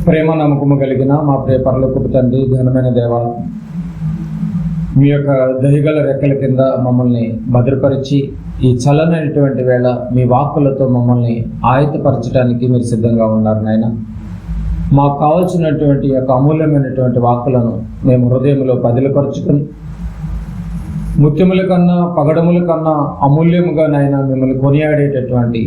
ప్రేమ నమ్మకము కలిగిన మా ప్రియ పరలోకపు తండ్రి, ఘనమైన దేవ, మీ యొక్క దయగల రెక్కల కింద మమ్మల్ని భద్రపరిచి ఈ చల్లనైనటువంటి వేళ మీ వాక్కులతో మమ్మల్ని ఆయత్తపరచడానికి మీరు సిద్ధంగా ఉన్నారు నాయన. మాకు కావాల్సినటువంటి యొక్క అమూల్యమైనటువంటి వాక్కులను మేము హృదయంలో పదిలపరుచుకొని ముత్యముల కన్నా పగడముల కన్నా అమూల్యముగా నాయన మిమ్మల్ని కొనియాడేటటువంటి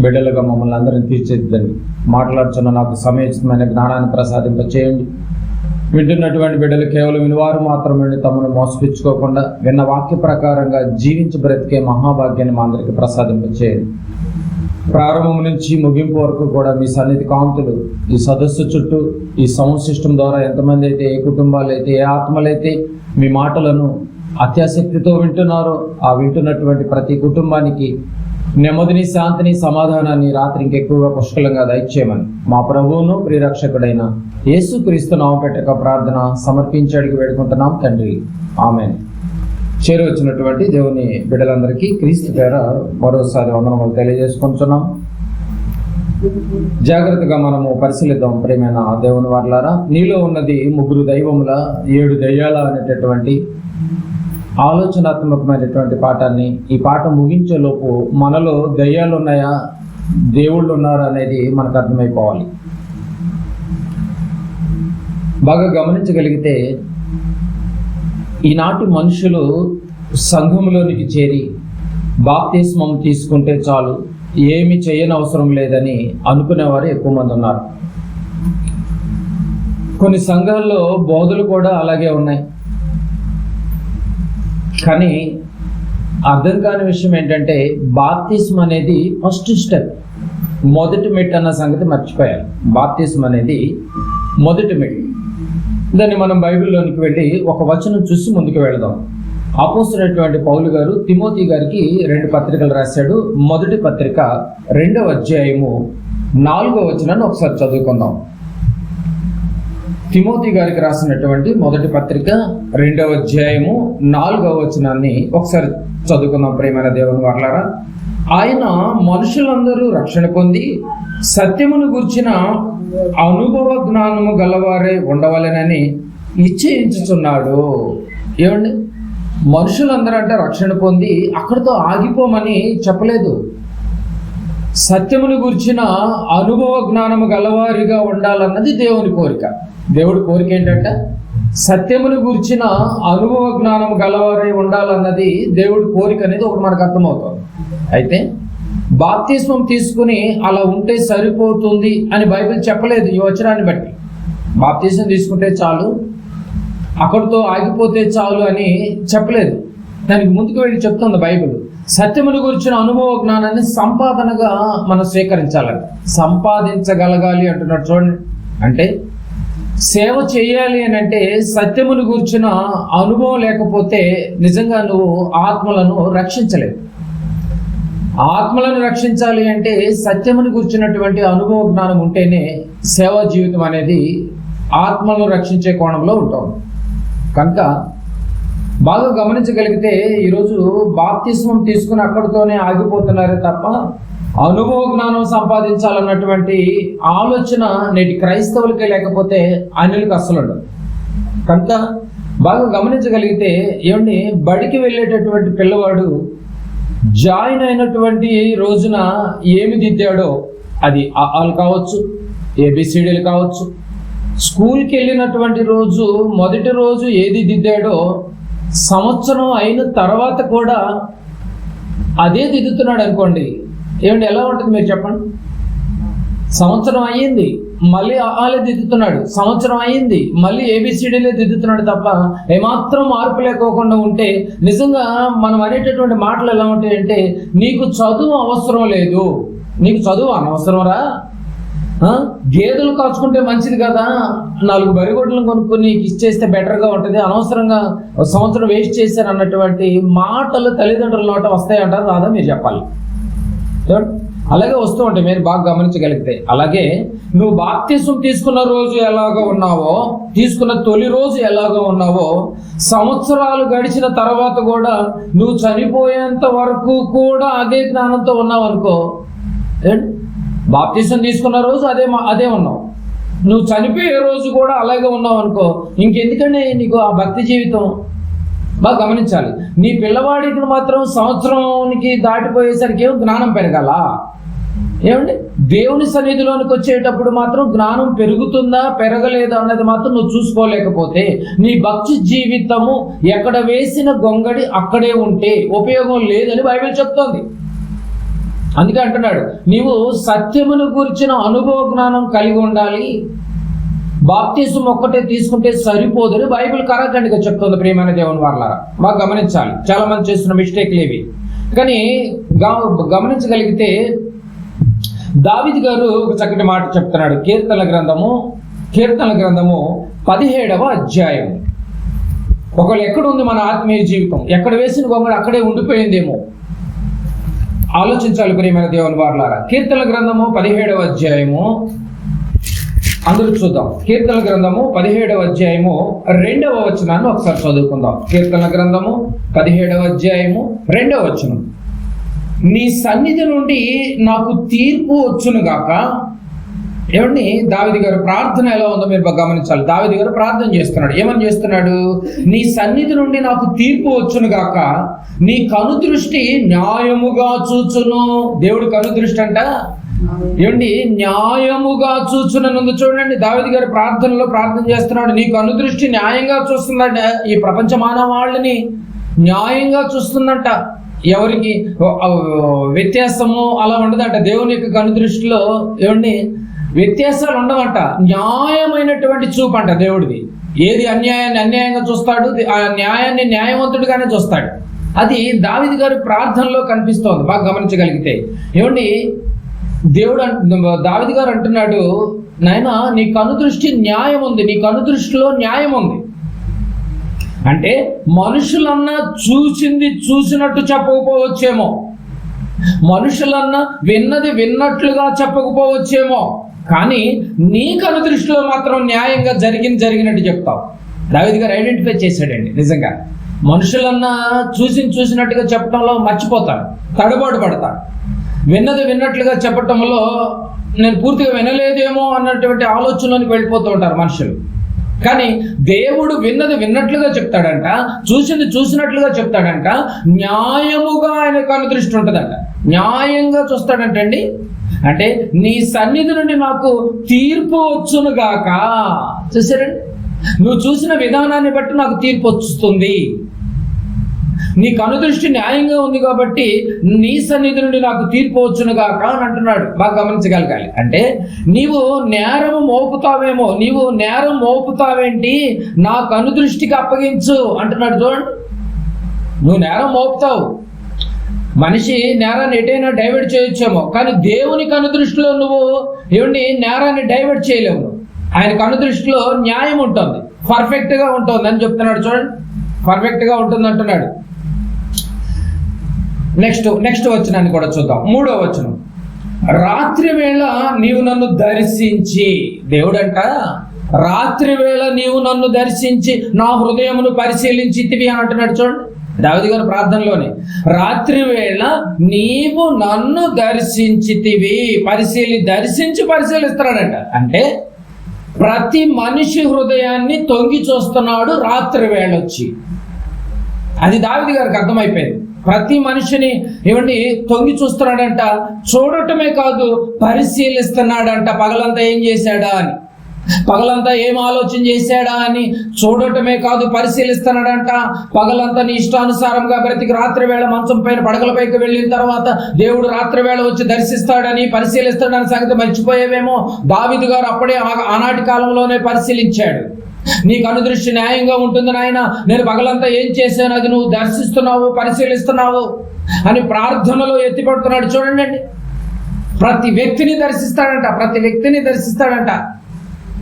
బిడ్డలుగా మమ్మల్ని అందరినీ తీర్చిదిద్దండి. మాట్లాడుతున్న నాకు సమయోచితమైన జ్ఞానాన్ని ప్రసాదింపచేయండి. వింటున్నటువంటి బిడ్డలు కేవలం వినివారు మాత్రమే తమను మోసపించుకోకుండా విన్న వాక్య ప్రకారంగా జీవించి బ్రతికే మహాభాగ్యాన్ని మా అందరికీ ప్రసాదింపచేయండి. ప్రారంభం నుంచి ముగింపు వరకు కూడా మీ సన్నిధి కాంతులు ఈ సదస్సు చుట్టూ, ఈ సౌండ్ సిస్టమ్ ద్వారా ఎంతమంది అయితే, ఏ కుటుంబాలు అయితే, ఏ ఆత్మలైతే మీ మాటలను అత్యాసక్తితో వింటున్నారో ఆ వింటున్నటువంటి ప్రతి కుటుంబానికి నెమ్మదిని, శాంతిని, సమాధానాన్ని రాత్రి ఇంకెక్కువగా పుష్కలంగా దయచేయమని మా ప్రభువును ప్రియరక్షకుడైన యేసుక్రీస్తు నామపేట ప్రార్థన సమర్పించి అడిగి వేడుకుంటున్నాం తండ్రి, ఆమేన్. చేరువచ్చినటువంటి దేవుని బిడ్డలందరికీ క్రీస్తు పేర మరోసారి వందనములు తెలియజేసుకుంటున్నాం. జాగ్రత్తగా మనము పరిశీలిద్దాం. ప్రియమైన దేవుని వారలారా, నీలో ఉన్నది 3 దైవముల 7 దయ్యాల అనేటటువంటి ఆలోచనాత్మకమైనటువంటి పాఠాన్ని ఈ పాఠం ముగించేలోపు మనలో దయ్యాలు ఉన్నాయా, దేవుళ్ళు ఉన్నారా అనేది మనకు అర్థమైపోవాలి. బాగా గమనించగలిగితే ఈనాటి మనుషులు సంఘంలోనికి చేరి బాప్తిస్మం తీసుకుంటే చాలు, ఏమి చేయనవసరం లేదని అనుకునేవారు ఎక్కువ మంది ఉన్నారు. కొన్ని సంఘాల్లో బోధలు కూడా అలాగే ఉన్నాయి. కానీ అర్థం కాని విషయం ఏంటంటే బాప్తిస్మం అనేది ఫస్ట్ స్టెప్, మొదటి మెట్టు అన్న సంగతి మర్చిపోయారు. బాప్తిస్మం అనేది మొదటి మెట్టు. దాన్ని మనం బైబిల్లోనికి వెళ్ళి ఒక వచనం చూసి ముందుకు వెళదాం. అపోస్తలుడైనటువంటి పౌలు గారు తిమోతి గారికి 2 పత్రికలు రాశాడు. మొదటి పత్రిక 2వ అధ్యాయము 4వ వచనాన్ని ఒకసారి చదువుకుందాం. తిమోతి గారికి రాసినటువంటి మొదటి పత్రిక 2వ అధ్యాయము 4వ వచనాన్ని ఒకసారి చదువుకుందాం. ప్రియమైన దేవుని వారలారా, ఆయన మనుషులందరూ రక్షణ పొంది సత్యమును గూర్చిన అనుభవ జ్ఞానము గలవారే ఉండవలెనని నిశ్చయించుచున్నాడు. ఏమండి, మనుషులందరూ అంటే రక్షణ పొంది అక్కడితో ఆగిపోమని చెప్పలేదు. సత్యమును గూర్చిన అనుభవ జ్ఞానము గలవారిగా ఉండాలన్నది దేవుని కోరిక. దేవుడి కోరిక ఏంటంటే సత్యమును గూర్చిన అనుభవ జ్ఞానం గలవారై ఉండాలన్నది దేవుడి కోరిక అనేది ఒకటి మనకు అర్థమవుతుంది. అయితే బాప్తిస్మం తీసుకుని అలా ఉంటే సరిపోతుంది అని బైబిల్ చెప్పలేదు. ఈ వచనాన్ని బట్టి బాప్తిస్మం తీసుకుంటే చాలు, అక్కడితో ఆగిపోతే చాలు అని చెప్పలేదు. దానికి ముందుకు వెళ్ళి చెప్తుంది బైబిల్. సత్యమును గురించిన అనుభవ జ్ఞానాన్ని సంపాదనగా మనం స్వీకరించాలంట. సంపాదించగలగాలి అంటున్నాడు చూడండి. అంటే సేవ చేయాలి అని అంటే సత్యమును గూర్చిన అనుభవం లేకపోతే నిజంగా నువ్వు ఆత్మలను రక్షించలేవు. ఆత్మలను రక్షించాలి అంటే సత్యమును గూర్చినటువంటి అనుభవ జ్ఞానం ఉంటేనే సేవా జీవితం అనేది ఆత్మలను రక్షించే కోణంలో ఉంటాం. కనుక బాగా గమనించగలిగితే ఈరోజు బాప్తిస్మం తీసుకుని అక్కడితోనే ఆగిపోతున్నారే తప్ప అనుభవ జ్ఞానం సంపాదించాలన్నటువంటి ఆలోచన నేటి క్రైస్తవులకే లేకపోతే అన్యులకు అస్సలు ఉండదు. కనుక బాగా గమనించగలిగితే ఏమండి, బడికి వెళ్ళేటటువంటి పిల్లవాడు జాయిన్ అయినటువంటి రోజున ఏమి దిద్దాడో అది ఆలు కావచ్చు, ఏబిసిడీలు కావచ్చు. స్కూల్కి వెళ్ళినటువంటి రోజు మొదటి రోజు ఏది దిద్దాడో సంవత్సరం అయిన తర్వాత కూడా అదే దిద్దుతున్నాడు అనుకోండి. ఏమంటే ఎలా ఉంటుంది మీరు చెప్పండి? సంవత్సరం అయ్యింది మళ్ళీ ఆలే దిద్దుతున్నాడు, సంవత్సరం అయ్యింది మళ్ళీ ఏబిసిడీలే దిద్దుతున్నాడు తప్ప ఏమాత్రం మార్పు లేకోకుండా ఉంటే నిజంగా మనం అనేటటువంటి మాటలు ఎలా ఉంటాయంటే, నీకు చదువు అవసరం లేదు, నీకు చదువు అనవసరంరా, గేదెలు కాచుకుంటే మంచిది కదా, 4 బరిగొడ్లను కొనుక్కొని ఇచ్చేస్తే బెటర్గా ఉంటుంది, అనవసరంగా సంవత్సరం వేస్ట్ చేశారు అన్నటువంటి మాటలు తల్లిదండ్రుల నోట వస్తాయంటారు. రాదా మీరు చెప్పాలి. అలాగే వస్తూ ఉంటాయి మీరు బాగా గమనించగలిగితే. అలాగే నువ్వు బాప్తిస్మం తీసుకున్న రోజు ఎలాగో ఉన్నావో, తీసుకున్న తొలి రోజు ఎలాగో ఉన్నావో, సంవత్సరాలు గడిచిన తర్వాత కూడా నువ్వు చనిపోయేంత వరకు కూడా అదే జ్ఞానంతో ఉన్నావు అనుకో, బాప్తిసం తీసుకున్న రోజు అదే ఉన్నావు, నువ్వు చనిపోయే రోజు కూడా అలాగే ఉన్నావు అనుకో, ఇంకెందుకంటే నీకు ఆ భక్తి జీవితం. బాగా గమనించాలి, నీ పిల్లవాడికి మాత్రం సంవత్సరానికి దాటిపోయేసరికి జ్ఞానం పెరగాల. ఏమండి, దేవుని సన్నిధిలోనికి వచ్చేటప్పుడు మాత్రం జ్ఞానం పెరుగుతుందా పెరగలేదా అన్నది మాత్రం నువ్వు చూసుకోలేకపోతే నీ భక్తి జీవితము ఎక్కడ వేసిన గొంగడి అక్కడే ఉంటే ఉపయోగం లేదని బైబిల్ చెప్తోంది. అందుకే అంటున్నాడు, నీవు సత్యమును గురించిన అనుభవ జ్ఞానం కలిగి ఉండాలి, బాప్తిసం ఒక్కటే తీసుకుంటే సరిపోదని బైబిల్ కరాఖండిగా చెప్తుంది. ప్రియమైన దేవుని వాళ్ళారా, బాగా గమనించాలి. చాలా మంది చేస్తున్న మిస్టేక్లు ఇవి. కానీ గమనించగలిగితే దావీదు గారు ఒక చక్కటి మాట చెప్తున్నాడు. కీర్తనల గ్రంథము 17వ అధ్యాయం. ఒకళ్ళు ఎక్కడుంది మన ఆత్మీయ జీవితం? ఎక్కడ వేసిన గొంగళి అక్కడే ఉండిపోయిందేమో ఆలోచించాలి. ప్రియమైన దేవుని వారలారా, కీర్తనల గ్రంథము 17వ అధ్యాయము అందరూ చూద్దాం. కీర్తనల గ్రంథము 17వ అధ్యాయము 2వ వచనాన్ని ఒకసారి చదువుకుందాం. కీర్తనల గ్రంథము 17వ అధ్యాయము 2వ వచనం. నీ సన్నిధి నుండి నాకు తీర్పు వచ్చును గాక. ఏమండి, దావీదు గారు ప్రార్థన ఎలా ఉందో మీరు గమనించాలి. దావీదు గారు ప్రార్థన చేస్తున్నాడు. ఏమని చేస్తున్నాడు? నీ సన్నిధి నుండి నాకు తీర్పు వచ్చును గాక, నీ కనుదృష్టి న్యాయముగా చూచును. దేవుడి కనుదృష్టి అంట ఏమండి న్యాయముగా చూచునందు. చూడండి, దావీదు గారు ప్రార్థనలో ప్రార్థన చేస్తున్నాడు. నీ కనుదృష్టి న్యాయంగా చూస్తుందంట. ఈ ప్రపంచ మానవాళ్ళని న్యాయంగా చూస్తుందంట. ఎవరికి వ్యత్యాసము అలా ఉండదంట. దేవుని యొక్క కనుదృష్టిలో ఏమండి వ్యత్యాసాలు ఉండవంట. న్యాయమైనటువంటి చూపు అంట దేవుడిది. ఏది అన్యాయాన్ని అన్యాయంగా చూస్తాడు, ఆ న్యాయాన్ని న్యాయవంతుడిగానే చూస్తాడు. అది దావీదు గారి ప్రార్థనలో కనిపిస్తోంది. బాగా గమనించగలిగితే ఏమండి, దావీదు గారు అంటున్నాడు, నాయనా నీ కనుదృష్టి న్యాయం ఉంది, నీ కనుదృష్టిలో న్యాయం ఉంది. అంటే మనుషులన్నా చూసింది చూసినట్టు చెప్పకపోవచ్చేమో, మనుషులన్నా విన్నది విన్నట్లుగా చెప్పకపోవచ్చేమో, కానీ నీ కనుదృష్టిలో మాత్రం న్యాయంగా జరిగినట్టు చెప్తావు. దావీదు గారు ఐడెంటిఫై చేశాడండి. నిజంగా మనుషులన్నా చూసినట్టుగా చెప్పడంలో మర్చిపోతాడు, తడబాటు పడతాడు. విన్నది విన్నట్లుగా చెప్పటంలో నేను పూర్తిగా వినలేదేమో అన్నటువంటి ఆలోచనలోకి వెళ్ళిపోతూ ఉంటారు మనుషులు. కానీ దేవుడు విన్నది విన్నట్లుగా చెప్తాడంట, చూసింది చూసినట్లుగా చెప్తాడంట. న్యాయముగా ఆయన కనుదృష్టి ఉంటుందంట, న్యాయంగా చూస్తాడంటండి. అంటే నీ సన్నిధి నుండి నాకు తీర్పు వచ్చును గాక. చూసారండి, నువ్వు చూసిన విధానాన్ని బట్టి నాకు తీర్పు వస్తుంది. నీ కనుదృష్టి న్యాయంగా ఉంది కాబట్టి నీ సన్నిధి నుండి నాకు తీర్పు వచ్చును గాక అని అంటున్నాడు. బాగా గమనించగలగాలి. అంటే నీవు నేరం మోపుతావేమో, నీవు నేరం మోపుతావేంటి, నా కనుదృష్టికి అప్పగించు అంటున్నాడు. చూడండి, నువ్వు నేరం మోపుతావు. మనిషి నేరాన్ని ఎటైనా డైవర్ట్ చేయొచ్చేమో, కానీ దేవుని కనుదృష్టిలో నువ్వు ఏమండి నేరాన్ని డైవర్ట్ చేయలేవు. ఆయన కనుదృష్టిలో న్యాయం ఉంటుంది, పర్ఫెక్ట్గా ఉంటుంది అని చెప్తున్నాడు. చూడండి, పర్ఫెక్ట్గా ఉంటుంది అంటున్నాడు. నెక్స్ట్ వచనాన్ని కూడా చూద్దాం. 3వ వచనం. రాత్రి వేళ నీవు నన్ను దర్శించి, దేవుడంట రాత్రి వేళ నీవు నన్ను దర్శించి నా హృదయమును పరిశీలించితివి అని అంటున్నాడు. చూడండి, దావీదు గారి ప్రార్థనలోనే రాత్రి వేళ నీవు నన్ను దర్శించితివి. పరిశీలిస్తున్నాడంట. అంటే ప్రతి మనిషి హృదయాన్ని తొంగి చూస్తున్నాడు రాత్రి వేళ వచ్చి. అది దావీదు గారికి అర్థమైపోయింది. ప్రతి మనిషిని ఏమండి తొంగి చూస్తున్నాడంట. చూడటమే కాదు, పరిశీలిస్తున్నాడంట. పగలంతా ఏం చేశాడా అని, పగలంతా ఏం ఆలోచన చేశాడా అని చూడటమే కాదు, పరిశీలిస్తున్నాడంట. పగలంతా నీ ఇష్టానుసారంగా బ్రతికి రాత్రి వేళ మంచం పైన పడగలపైకి వెళ్ళిన తర్వాత దేవుడు రాత్రి వేళ వచ్చి దర్శిస్తాడని పరిశీలిస్తాడని సంగతి మర్చిపోయేవేమో. దావీదు గారు అప్పుడే ఆనాటి కాలంలోనే పరిశీలించాడు. నీ కనుదృష్టి న్యాయంగా ఉంటుంది నాయన, నేను పగలంతా ఏం చేశాను అది నువ్వు దర్శిస్తున్నావు, పరిశీలిస్తున్నావు అని ప్రార్థనలో ఎత్తిపడుతున్నాడు. చూడండి, ప్రతి వ్యక్తిని దర్శిస్తాడంట.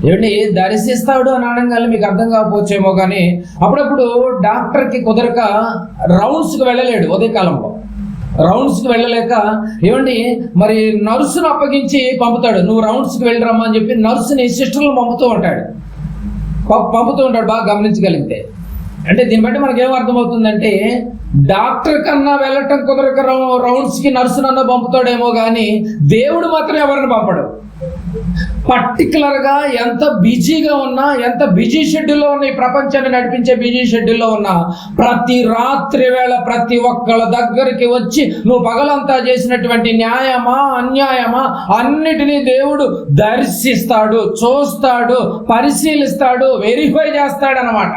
ఏమండి దర్శిస్తాడు అని అనగానే మీకు అర్థం కాకపోవచ్చేమో, కానీ అప్పుడప్పుడు డాక్టర్కి కుదరక రౌండ్స్కి వెళ్ళలేడు. ఉదయకాలంలో రౌండ్స్కి వెళ్ళలేక ఏమండి మరి నర్సును అప్పగించి పంపుతాడు. నువ్వు రౌండ్స్కి వెళ్ళరమ్మా అని చెప్పి నర్సుని సిస్టర్లు పంపుతూ ఉంటాడు. బాగా గమనించగలిగితే. అంటే దీన్ని బట్టి మనకేం అర్థమవుతుందంటే డాక్టర్ కన్నా వెళ్ళటం కుదరక రౌండ్స్కి నర్సునన్నా పంపుతాడేమో కానీ దేవుడు మాత్రం ఎవరిని పంపడు. పర్టికులర్గా ఎంత బిజీగా ఉన్నా, ఎంత బిజీ షెడ్యూల్లో ఉన్న, ఈ ప్రపంచాన్ని నడిపించే బిజీ షెడ్యూల్లో ఉన్నా, ప్రతి రాత్రి వేళ ప్రతి ఒక్కళ్ళ దగ్గరికి వచ్చి నువ్వు పగలంతా చేసినటువంటి న్యాయమా అన్యాయమా అన్నిటినీ దేవుడు దర్శిస్తాడు, చూస్తాడు, పరిశీలిస్తాడు, వెరిఫై చేస్తాడనమాట.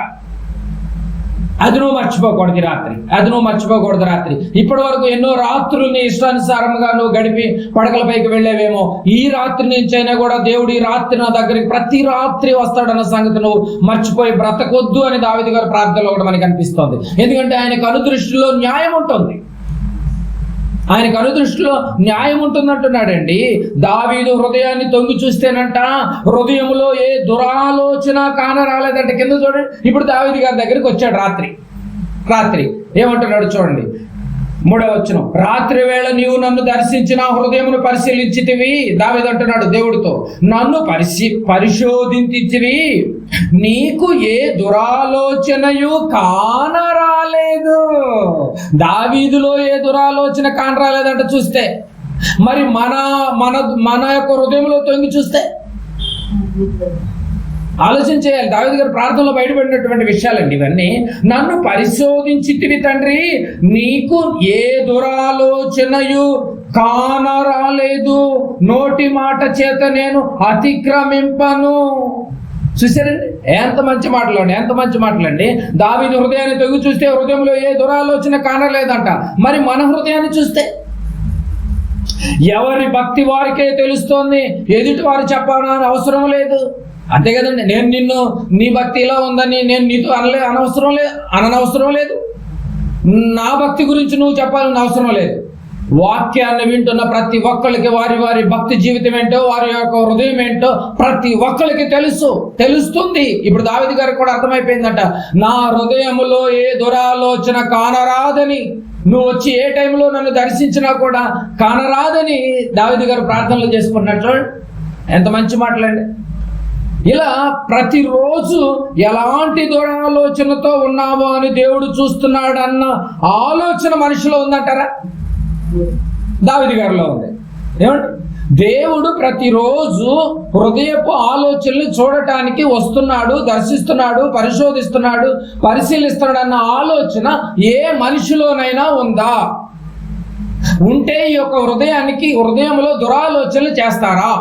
అది నువ్వు మర్చిపోకూడదు రాత్రి. ఇప్పటి వరకు ఎన్నో రాత్రుల్ని ఇష్టానుసారంగా నువ్వు గడిపి పడకలపైకి వెళ్ళేవేమో. ఈ రాత్రి నుంచైనా కూడా దేవుడు ఈ రాత్రి నా దగ్గరికి ప్రతి రాత్రి వస్తాడన్న సంగతి నువ్వు మర్చిపోయి బ్రతకొద్దు అని దావీదు గారి ప్రార్థనలో కూడా మనకి అనిపిస్తోంది. ఎందుకంటే ఆయన కనుదృష్టిలో న్యాయం ఉంటుంది. ఆయనకు అనుదృష్టిలో న్యాయం ఉంటుందంటున్నాడండి. దావీదు హృదయాన్ని తొంగి చూస్తేనంట హృదయంలో ఏ దురాలోచన కానరాలేదంటే. కింద చూడండి, ఇప్పుడు దావీదు గారి దగ్గరికి వచ్చాడు రాత్రి ఏమంటున్నాడు చూడండి, 3వ వచనం. రాత్రి వేళ నీవు నన్ను దర్శించిన హృదయమును పరిశీలించితివి. దావీదు అంటున్నాడు దేవుడితో, నన్ను పరిశోధించితివి, నీకు ఏ దురాలోచనయు కానరాలేదు. దావీదులో ఏ దురాలోచన కానరాలేదంట చూస్తే, మరి మన యొక్క హృదయంలో తొంగి చూస్తే ఆలోచన చేయాలి. దావీదు గారు ప్రార్థనలో బయటపడినటువంటి విషయాలండి ఇవన్నీ. నన్ను పరిశోధించితివి తండ్రి, నీకు ఏ దురాలోచనయు కానరాలేదు, నోటి మాట చేత నేను అతిక్రమింపను. చూసారండి ఎంత మంచి మాటలండి. దావీదు హృదయాన్ని తొంగి చూస్తే హృదయంలో ఏ దురాలోచన కానలేదంట. మరి మన హృదయాన్ని చూస్తే ఎవరి భక్తి వారికే తెలుస్తోంది, ఎదుటి వారు చెప్పాలని అవసరం లేదు. అంతే కదండి. నేను నీ భక్తి ఇలా ఉందని నేను నీతో అనవసరం లేదు. నా భక్తి గురించి నువ్వు చెప్పాలని అవసరం లేదు. వాక్యాన్ని వింటున్న ప్రతి ఒక్కరికి వారి భక్తి జీవితం ఏంటో, వారి యొక్క హృదయం ఏంటో ప్రతి ఒక్కరికి తెలుస్తుంది. ఇప్పుడు దావీదు గారికి కూడా అర్థమైపోయిందట, నా హృదయములో ఏ దురాలోచన కానరాదని, నువ్వు వచ్చి ఏ టైంలో నన్ను దర్శించినా కూడా కానరాదని దావీదు గారు ప్రార్థనలు చేసుకున్నట్టు. ఎంత మంచి మాటలండి. ఇలా ప్రతిరోజు ఎలాంటి దురాలోచనతో ఉన్నావో అని దేవుడు చూస్తున్నాడు అన్న ఆలోచన మనిషిలో ఉందంటారా? దావీదు గారిలో ఉంది. ఏమంటే దేవుడు ప్రతిరోజు హృదయపు ఆలోచనలు చూడటానికి వస్తున్నాడు, దర్శిస్తున్నాడు, పరిశోధిస్తున్నాడు, పరిశీలిస్తున్నాడు అన్న ఆలోచన ఏ మనిషిలోనైనా ఉందా? ఉంటే ఈ యొక్క హృదయంలో దురాలోచనలు చేస్తారా?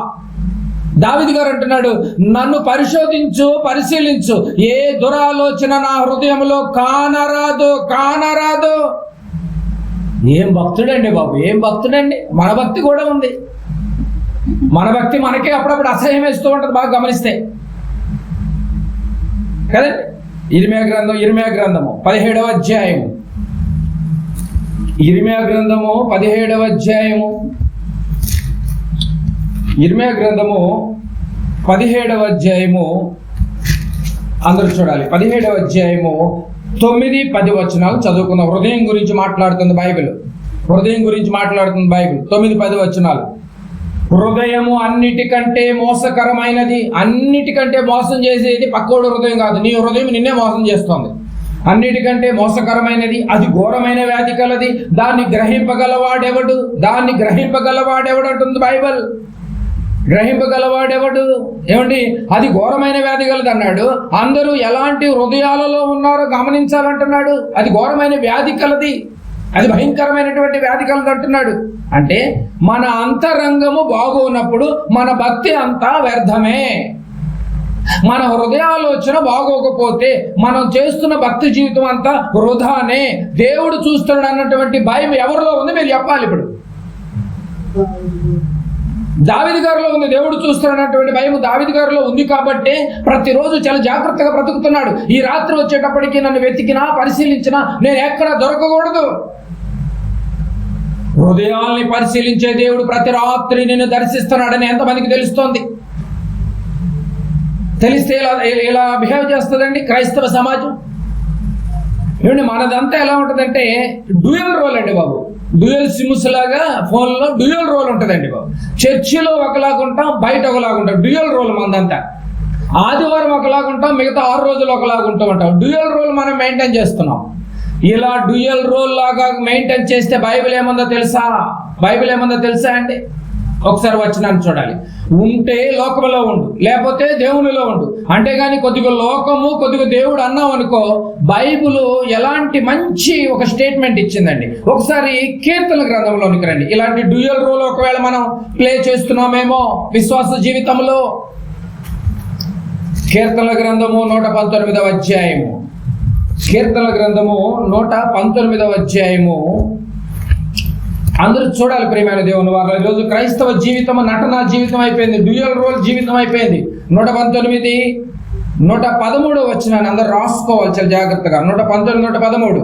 దావీదు గారు అంటున్నాడు, నన్ను పరిశీలించు, ఏ దురాలోచన నా హృదయంలో కానరాదు. ఏం భక్తుడండి బాబు, ఏం భక్తుడండి. మన భక్తి కూడా ఉంది. మన భక్తి మనకే అప్పుడప్పుడు అసహ్యం వేస్తూ ఉంటుంది, బాగా గమనిస్తే కదండి. ఇర్మియా గ్రంథము 17వ అధ్యాయము. ఇర్మియా గ్రంథము 17వ అధ్యాయము. ఇర్మియా గ్రంథము 17వ అధ్యాయము అందరూ చూడాలి. 17వ అధ్యాయము 9-10 వచనాలు చదువుకుందాం. హృదయం గురించి మాట్లాడుతుంది బైబిల్. 9-10 వచనాలు. హృదయము అన్నిటికంటే మోసకరమైనది. అన్నిటికంటే మోసం చేసేది పక్కోడు హృదయం కాదు, నీ హృదయం నిన్నే మోసం చేస్తుంది. అన్నిటికంటే మోసకరమైనది, అది ఘోరమైన వ్యాధి కలది, దాన్ని గ్రహింపగలవాడెవడు అంటుంది బైబిల్. గ్రహింపగలవాడెవడు? ఏమండి, అది ఘోరమైన వ్యాధి కలది అన్నాడు. అందరూ ఎలాంటి హృదయాలలో ఉన్నారో గమనించాలంటున్నాడు. అది ఘోరమైన వ్యాధి కలది, అది భయంకరమైనటువంటి వ్యాధి కలది అంటున్నాడు. అంటే మన అంతరంగము బాగోనప్పుడు మన భక్తి అంతా వ్యర్థమే. మన హృదయాలోచన బాగోకపోతే మనం చేస్తున్న భక్తి జీవితం అంతా వృధానే. దేవుడు చూస్తున్నాడు అన్నటువంటి భయం ఎవరిలో ఉంది మీరు చెప్పాలి. ఇప్పుడు దావీదు గారిలో ఉంది. దేవుడు చూస్తున్నటువంటి భయం దావీదు గారిలో ఉంది కాబట్టి ప్రతిరోజు చాలా జాగ్రత్తగా బ్రతుకుతున్నాడు. ఈ రాత్రి వచ్చేటప్పటికి నన్ను వెతికినా పరిశీలించినా నేను ఎక్కడ దొరకకూడదు. హృదయాల్ని పరిశీలించే దేవుడు ప్రతి రాత్రి నిన్ను దర్శిస్తున్నాడని ఎంతమందికి తెలుస్తోంది? తెలిస్తే ఎలా బిహేవ్ చేస్తుందండి క్రైస్తవ సమాజం? ఏమండి, మనదంతా ఎలా ఉంటుందంటే డ్యూయల్ రోల్ అండి బాబు. డ్యూయల్ సిమ్స్ లాగా ఫోన్లో డ్యూయల్ రోల్ ఉంటుందండి బాబు. చర్చిలో ఒకలాగుంటాం, బయట ఒకలాగుంటాం. Dual role మనదంతా. ఆదివారం ఒకలాగుంటాం, మిగతా 6 రోజులు ఒకలాగుంటూ ఉంటాం. డ్యూయల్ రోల్ మనం మెయింటైన్ చేస్తున్నాం. ఇలా డ్యూయల్ రోల్ లాగా మెయింటైన్ చేస్తే బైబిల్ ఏముందో తెలుసా అండి? ఒకసారి వచనాన్ని చూడాలి. ఉంటే లోకములో ఉండు, లేకపోతే దేవునిలో ఉండు. అంతేగాని కొద్దిగా లోకము కొద్దిగా దేవుడు అన్నాం అనుకో, బైబిల్ ఎలాంటి మంచి ఒక స్టేట్మెంట్ ఇచ్చిందండి. ఒకసారి కీర్తన గ్రంథంలోనికి రండి. ఇలాంటి డ్యూయల్ రోల్ ఒకవేళ మనం ప్లే చేస్తున్నామేమో విశ్వాస జీవితంలో. కీర్తన గ్రంథము 119వ అధ్యాయము. కీర్తన గ్రంథము 119వ అధ్యాయము. అందరూ చూడాలి ప్రియమైన దేవుని వారు. ఈరోజు క్రైస్తవ జీవితం నటనా జీవితం అయిపోయింది, డ్యూయల్ రోల్ జీవితం అయిపోయింది. 119, 113 వచనాన్ని అందరూ రాసుకోవాలి చాలా జాగ్రత్తగా. 119, 113.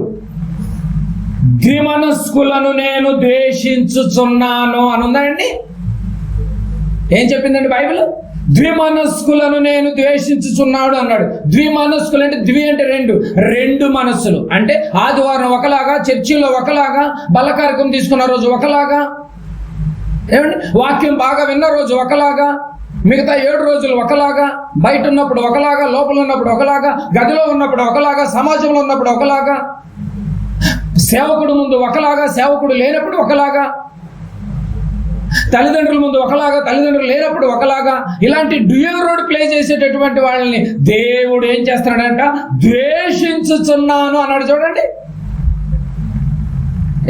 ద్విమనస్కులను నేను ద్వేషించుచున్నాను అని ఉందండి. ఏం చెప్పిందండి బైబిల్? ద్విమనస్కులను నేను ద్వేషించుచున్నాడు అన్నాడు. ద్విమనస్కులు అంటే ద్వి అంటే రెండు మనస్సులు. అంటే ఆదివారం ఒకలాగా, చర్చిలో ఒకలాగా, బలకార్యక్రమం తీసుకున్న రోజు ఒకలాగా, ఏమండి వాక్యం బాగా విన్న రోజు ఒకలాగా, మిగతా 7 రోజులు ఒకలాగా, బయట ఉన్నప్పుడు ఒకలాగా, లోపల ఉన్నప్పుడు ఒకలాగా, గదిలో ఉన్నప్పుడు ఒకలాగా, సమాజంలో ఉన్నప్పుడు ఒకలాగా, సేవకుడు ముందు ఒకలాగా, సేవకుడు లేనప్పుడు ఒకలాగా, తల్లిదండ్రుల ముందు ఒకలాగా, తల్లిదండ్రులు లేనప్పుడు ఒకలాగా. ఇలాంటి డ్యూయల్ రోడ్ ప్లే చేసేటటువంటి వాళ్ళని దేవుడు ఏం చేస్తున్నాడంట? ద్వేషించుచున్నాను అన్నాడు. చూడండి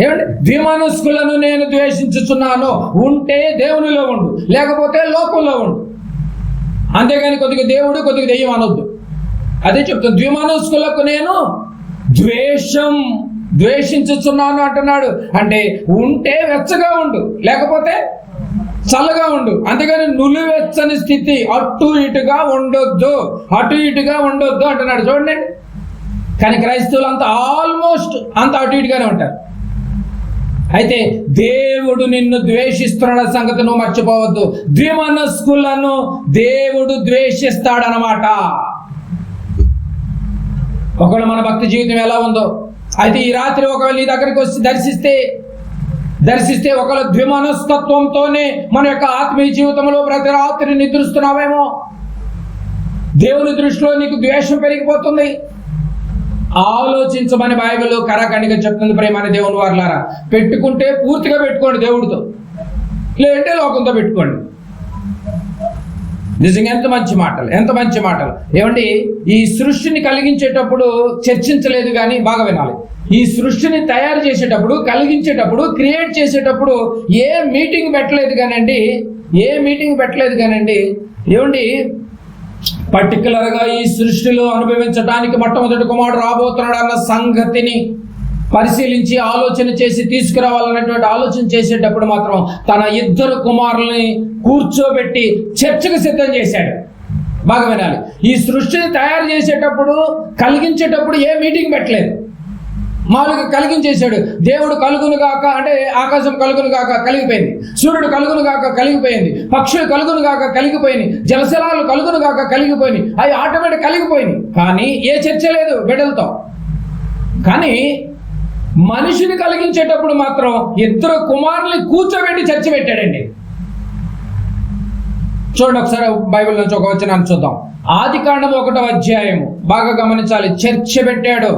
ఏమండి? ద్విమనస్కులను నేను ద్వేషించుచున్నాను. ఉంటే దేవునిలో ఉండు, లేకపోతే లోకంలో ఉండు. అంతేగాని కొద్దిగా దేవుడు కొద్దిగా దెయ్యం అనొద్దు. అదే చెప్తాను. ద్విమనస్కులకు నేను ద్వేషించుచున్నాను అంటున్నాడు. అంటే ఉంటే వెచ్చగా ఉండు, లేకపోతే చల్లగా ఉండు. అంతేగాని నులివెచ్చని స్థితి, అటు ఇటుగా ఉండొద్దు అంటున్నాడు. చూడండి. కానీ క్రైస్తవులు అంతా ఆల్మోస్ట్ అంత అటు ఇటుగానే ఉంటారు. అయితే దేవుడు నిన్ను ద్వేషిస్తున్న సంగతి నువ్వు మర్చిపోవద్దు. ద్విమనస్కులను దేవుడు ద్వేషిస్తాడనమాట. ఒకవేళ మన భక్తి జీవితం ఎలా ఉందో, అయితే ఈ రాత్రి ఒకవేళ నీ దగ్గరికి వచ్చి దర్శిస్తే ఒకవేళ ద్విమనస్తత్వంతోనే మన యొక్క ఆత్మీయ జీవితంలో ప్రతి రాత్రి నిద్రిస్తున్నావేమో, దేవుని దృష్టిలో నీకు ద్వేషం పెరిగిపోతుంది. ఆలోచించమని బైబిల్ కరాఖండిగా చెప్తుంది. ప్రేమైన దేవుని వారలారా, పెట్టుకుంటే పూర్తిగా పెట్టుకోండి దేవుడితో, లేదంటే లోకంతో పెట్టుకోండి. నిజంగా ఎంత మంచి మాటలు ఏమండి? ఈ సృష్టిని కలిగించేటప్పుడు చర్చించలేదు కానీ బాగా వినాలి. ఈ సృష్టిని తయారు చేసేటప్పుడు, కలిగించేటప్పుడు, క్రియేట్ చేసేటప్పుడు ఏ మీటింగ్ పెట్టలేదు కానండి. ఏమండి? పర్టికులర్గా ఈ సృష్టిలో అనుభవించడానికి మొట్టమొదటి కుమారుడు రాబోతున్నాడు అన్న సంగతిని పరిశీలించి ఆలోచన చేసి తీసుకురావాలన్నటువంటి ఆలోచన చేసేటప్పుడు మాత్రం తన 2 కుమారుల్ని కూర్చోబెట్టి చర్చకు సిద్ధం చేశాడు. బాగా వినాలి. ఈ సృష్టిని తయారు చేసేటప్పుడు, కలిగించేటప్పుడు ఏ మీటింగ్ పెట్టలేదు. మామూలుగా కలిగించేశాడు. దేవుడు కలుగును గాక అంటే ఆకాశం కలుగును గాక కలిగిపోయింది, సూర్యుడు కలుగును గాక కలిగిపోయింది, పక్షులు కలుగును గాక కలిగిపోయింది, జలశలాలు కలుగును గాక కలిగిపోయినాయి. అవి ఆటోమేటిక్ కలిగిపోయినాయి. కానీ ఏ చర్చ లేదు బిడ్డలతో. కానీ మనిషిని కలిగించేటప్పుడు మాత్రం 2 కుమారుల్ని కూర్చోబెట్టి చర్చ పెట్టాడండి. చూడండి ఒకసారి బైబిల్ నుంచి ఒక వచనాన్ని చూద్దాం. ఆదికాండం 1వ అధ్యాయము బాగా గమనించాలి. చర్చ పెట్టాడు.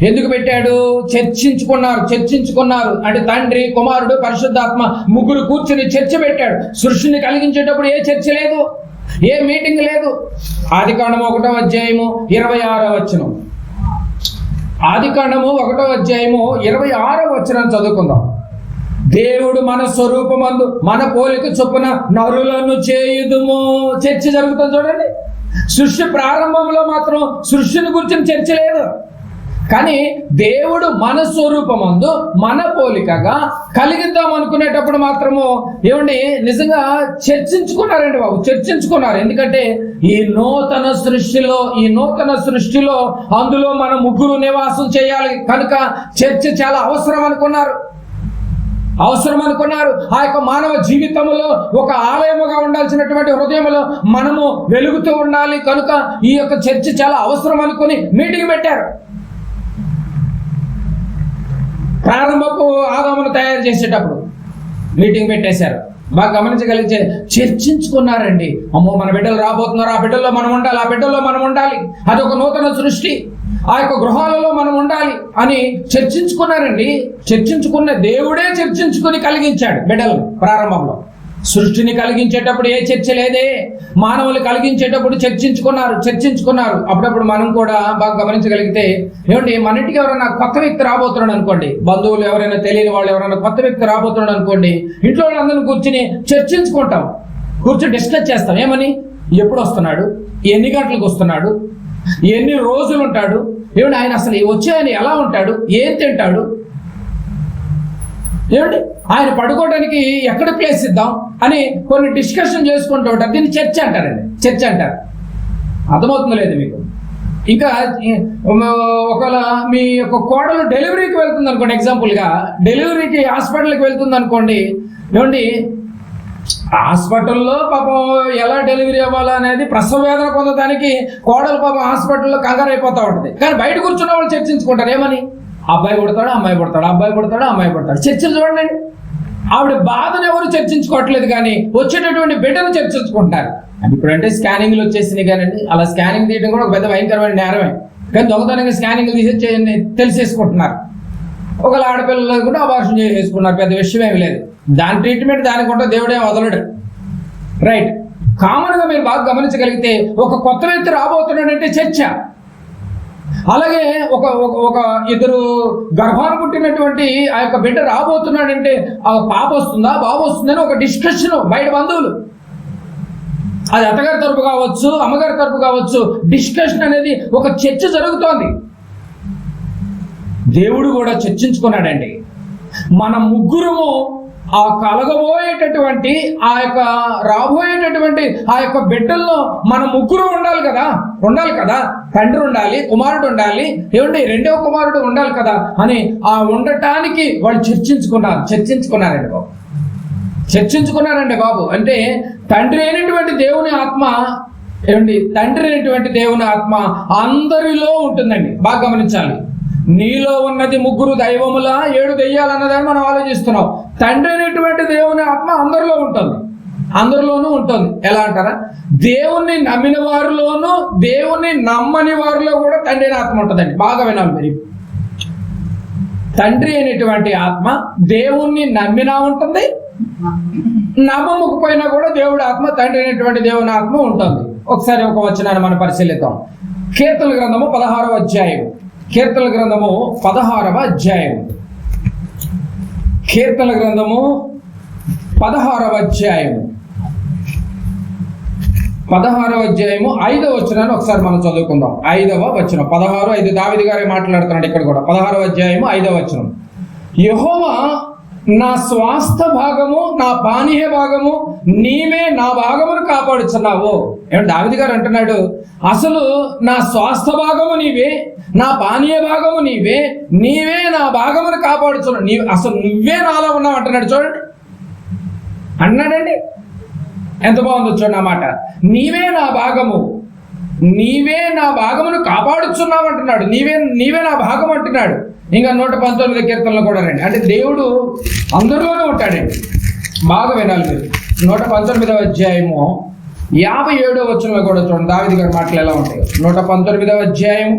ఎందుకు పెట్టాడు? చర్చించుకున్నారు అంటే తండ్రి, కుమారుడు, పరిశుద్ధాత్మ ముగ్గురు కూర్చుని చర్చ పెట్టాడు. సృష్టిని కలిగించేటప్పుడు ఏ చర్చ లేదు, ఏ మీటింగ్ లేదు. ఆదికాండం 1వ అధ్యాయము 26వ వచనం. ఆదికాండము 1వ అధ్యాయము 26వ వచనం చదువుకుందాం. దేవుడు మన స్వరూపమందు మన పోలిక చొప్పున నరులను చేయుదుము. చర్చ జరుగుతుంది చూడండి. సృష్టి ప్రారంభంలో మాత్రం సృష్టిని గురించి చర్చ లేదు. కానీ దేవుడు మన స్వరూపమందు మన పోలికగా కలిగిద్దాం అనుకునేటప్పుడు మాత్రము ఏమండి నిజంగా చర్చించుకున్నారండి బాబు, చర్చించుకున్నారు. ఎందుకంటే ఈ నూతన సృష్టిలో అందులో మన ముగ్గురు నివాసం చేయాలి కనుక చర్చ చాలా అవసరం అనుకున్నారు. ఆ యొక్క మానవ జీవితంలో ఒక ఆలయముగా ఉండాల్సినటువంటి హృదయంలో మనము వెలుగుతూ ఉండాలి కనుక ఈ యొక్క చర్చ చాలా అవసరం అనుకుని మీటింగ్ పెట్టారు. ప్రారంభపు ఆదామును తయారు చేసేటప్పుడు మీటింగ్ పెట్టేశారు. బాగా గమనించగలిగే చర్చించుకున్నారండి. అమ్మో మన బిడ్డలు రాబోతున్నారు, ఆ బిడ్డల్లో మనం ఉండాలి, అదొక నూతన సృష్టి. ఆ యొక్క గృహాలలో మనం ఉండాలి అని చర్చించుకున్నారండి. చర్చించుకున్న దేవుడే చర్చించుకుని కలిగించాడు బిడ్డలు. ప్రారంభంలో సృష్టిని కలిగించేటప్పుడు ఏ చర్చ లేదే, మానవులు కలిగించేటప్పుడు చర్చించుకున్నారు. అప్పుడప్పుడు మనం కూడా బాగా గమనించగలిగితే, ఏమంటే మన ఇంటికి ఎవరైనా కొత్త వ్యక్తి రాబోతున్నాడు అనుకోండి, బంధువులు ఎవరైనా తెలియని వాళ్ళు ఎవరైనా కొత్త వ్యక్తి రాబోతున్నాడు అనుకోండి, ఇంట్లో వాళ్ళందరినీ కూర్చుని చర్చించుకుంటాం, కూర్చొని డిస్కస్ చేస్తాం. ఏమని? ఎప్పుడు వస్తున్నాడు, ఎన్ని గంటలకు వస్తున్నాడు, ఎన్ని రోజులు ఉంటాడు, ఏమంటే ఆయన అసలు వచ్చే ఆయన ఎలా ఉంటాడు, ఏం తింటాడు, ఏమండి ఆయన పడుకోవడానికి ఎక్కడ ప్లేస్ ఇద్దాం అని కొన్ని డిస్కషన్ చేసుకుంటూ ఉంటారు. దీన్ని చర్చ అంటారండి. చర్చ అంటారు. అర్థమవుతుందో లేదు మీకు? ఇంకా ఒకవేళ మీ యొక్క కోడలు డెలివరీకి వెళ్తుంది అనుకోండి, ఎగ్జాంపుల్గా డెలివరీకి హాస్పిటల్కి వెళ్తుంది అనుకోండి, ఏమండి హాస్పిటల్లో పాపం ఎలా డెలివరీ అవ్వాలా అనేది ప్రసవ వేదన పొందడానికి కోడలు పాపం హాస్పిటల్లో కంగారు అయిపోతూ ఉంటుంది. కానీ బయట కూర్చున్న వాళ్ళు చర్చించుకుంటారు. ఏమని? అబ్బాయి పుడతాడు, అమ్మాయి పుడతాడు, అబ్బాయి పుడతాడు, అమ్మాయి పుడతాడు. చర్చలు చూడండి. ఆవిడ బాధను ఎవరు చర్చించుకోవట్లేదు, కానీ వచ్చేటటువంటి బిడ్డను చర్చించుకుంటున్నారు. ఇప్పుడంటే స్కానింగ్లు వచ్చేసినాయి కానండి, అలా స్కానింగ్ తీయడం కూడా ఒక పెద్ద భయంకరమైన నేరమే. కానీ దొంగతనంగా స్కానింగ్లు తీసి తెలిసేసుకుంటున్నారు. ఒకవేళ ఆడపిల్లలు కూడా అబార్షన్ చేసుకున్నారు, పెద్ద విషయం ఏమి లేదు. దాని ట్రీట్మెంట్ దానికి ఉంటే దేవుడే వదలడు. రైట్. కామన్ గా మీరు బాగా గమనించగలిగితే ఒక కొత్త వ్యక్తి రాబోతున్నాడంటే చర్చ. అలాగే ఒక ఇద్దరు గర్భాన్ని పుట్టినటువంటి ఆ యొక్క బిడ్డ రాబోతున్నాడంటే ఆ పాప వస్తుందా బాబు వస్తుందని ఒక డిస్కషన్ బయట బంధువులు, అది అత్తగారి తరపు కావచ్చు, అమ్మగారి తరపు కావచ్చు, డిస్కషన్ అనేది ఒక చర్చ జరుగుతోంది. దేవుడు కూడా చర్చించుకున్నాడండి. మన ముగ్గురము ఆ కలగబోయేటటువంటి ఆ యొక్క రాబోయేటటువంటి ఆ యొక్క బిడ్డల్లో మన ముగ్గురు ఉండాలి కదా. తండ్రి ఉండాలి, కుమారుడు ఉండాలి, ఏమంటే రెండవ కుమారుడు ఉండాలి కదా అని ఆ ఉండటానికి వాళ్ళు చర్చించుకున్నారండి బాబు. అంటే తండ్రి అయినటువంటి దేవుని ఆత్మ, ఏమండి తండ్రి అయినటువంటి దేవుని ఆత్మ అందరిలో ఉంటుందండి. బాగా గమనించాలి. నీలో ఉన్నది ముగ్గురు దైవములా 7 దెయ్యాలన్నదని మనం ఆలోచిస్తున్నాం. తండ్రి అయినటువంటి దేవుని ఆత్మ అందరిలోనూ ఉంటుంది. ఎలా అంటారా? దేవుణ్ణి నమ్మిన వారిలోనూ దేవుణ్ణి నమ్మని వారిలో కూడా తండ్రి అయిన ఆత్మ ఉంటుందండి. బాగా వినాలి మీరు. తండ్రి అయినటువంటి ఆత్మ దేవుణ్ణి నమ్మినా ఉంటుంది, నమ్మకపోయినా కూడా దేవుడి ఆత్మ, తండ్రి అయినటువంటి దేవుని ఆత్మ ఉంటుంది. ఒకసారి ఒక వచనాన్ని మనం పరిశీలిద్దాం. కీర్తనల గ్రంథము 16వ అధ్యాయం. కీర్తనల గ్రంథము 16వ అధ్యాయం. కీర్తనల గ్రంథము 16వ అధ్యాయం 5వ వచనాన్ని ఒకసారి మనం చదువుకుందాం. 5వ వచనం 16:5 దావీదు గారే మాట్లాడుతున్నాడు ఇక్కడ కూడా. 16వ అధ్యాయము 5వ వచనం. యెహోవా నా స్వాస్థ భాగము, నా పానీయ భాగము, నీవే నా భాగమును కాపాడుచున్నావు. ఏమంటే దావీదు గారు అంటున్నాడు, అసలు నా స్వాస్థ భాగము నీవే, నా పానీయ భాగము నీవే నా భాగమును కాపాడుచున్నావు. అసలు నువ్వే నాలో ఉన్నావు అంటున్నాడు. చూడండి అన్నాడండి. ఎంత బాగుందో చూడండి ఆ మాట. నీవే నా భాగమును కాపాడుచున్నావు అంటున్నాడు. నీవే నా భాగం అంటున్నాడు. ఇంకా 119 కీర్తనలు కూడా రండి. అంటే దేవుడు అందరిలోనే ఉంటాడండి. బాగా వినాలి మీరు. 119వ అధ్యాయము 57వ వచనంలో కూడా చూడండి దావీదు గారి మాటలు ఎలా ఉంటాయి. 119వ అధ్యాయం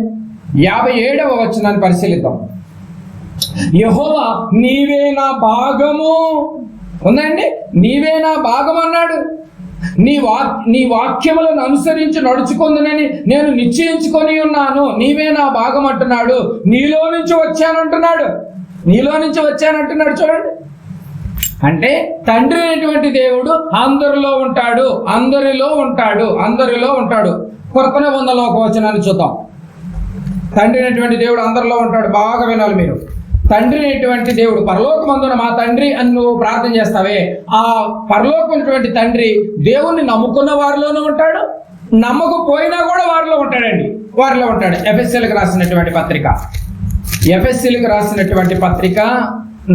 57వ వచనాన్ని పరిశీలిద్దాం. యెహోవా నీవే నా భాగము ఉందండి. నీవే నా భాగం అన్నాడు. నీ వాక్యములను అనుసరించి నడుచుకుందునని నేను నిశ్చయించుకొని ఉన్నాను. నీవే నా భాగం అంటున్నాడు. నీలో నుంచి వచ్చానంటున్నాడు. చూడండి. అంటే తండ్రి అయినటువంటి దేవుడు అందరిలో ఉంటాడు. కొరత నిబంధనలో ఒక వచనాన్ని చూద్దాం. తండ్రి అయినటువంటి దేవుడు అందరిలో ఉంటాడు. బాగా వినాలి మీరు. తండ్రి అయినటువంటి దేవుడు, పరలోకమందున మా తండ్రి అని నువ్వు ప్రార్థన చేస్తావే, ఆ పరలోకమైనటువంటి తండ్రి దేవుణ్ణి నమ్ముకున్న వారిలోనూ ఉంటాడు, నమ్మకపోయినా కూడా వారిలో ఉంటాడు. ఎఫెసీయులకు రాసినటువంటి పత్రిక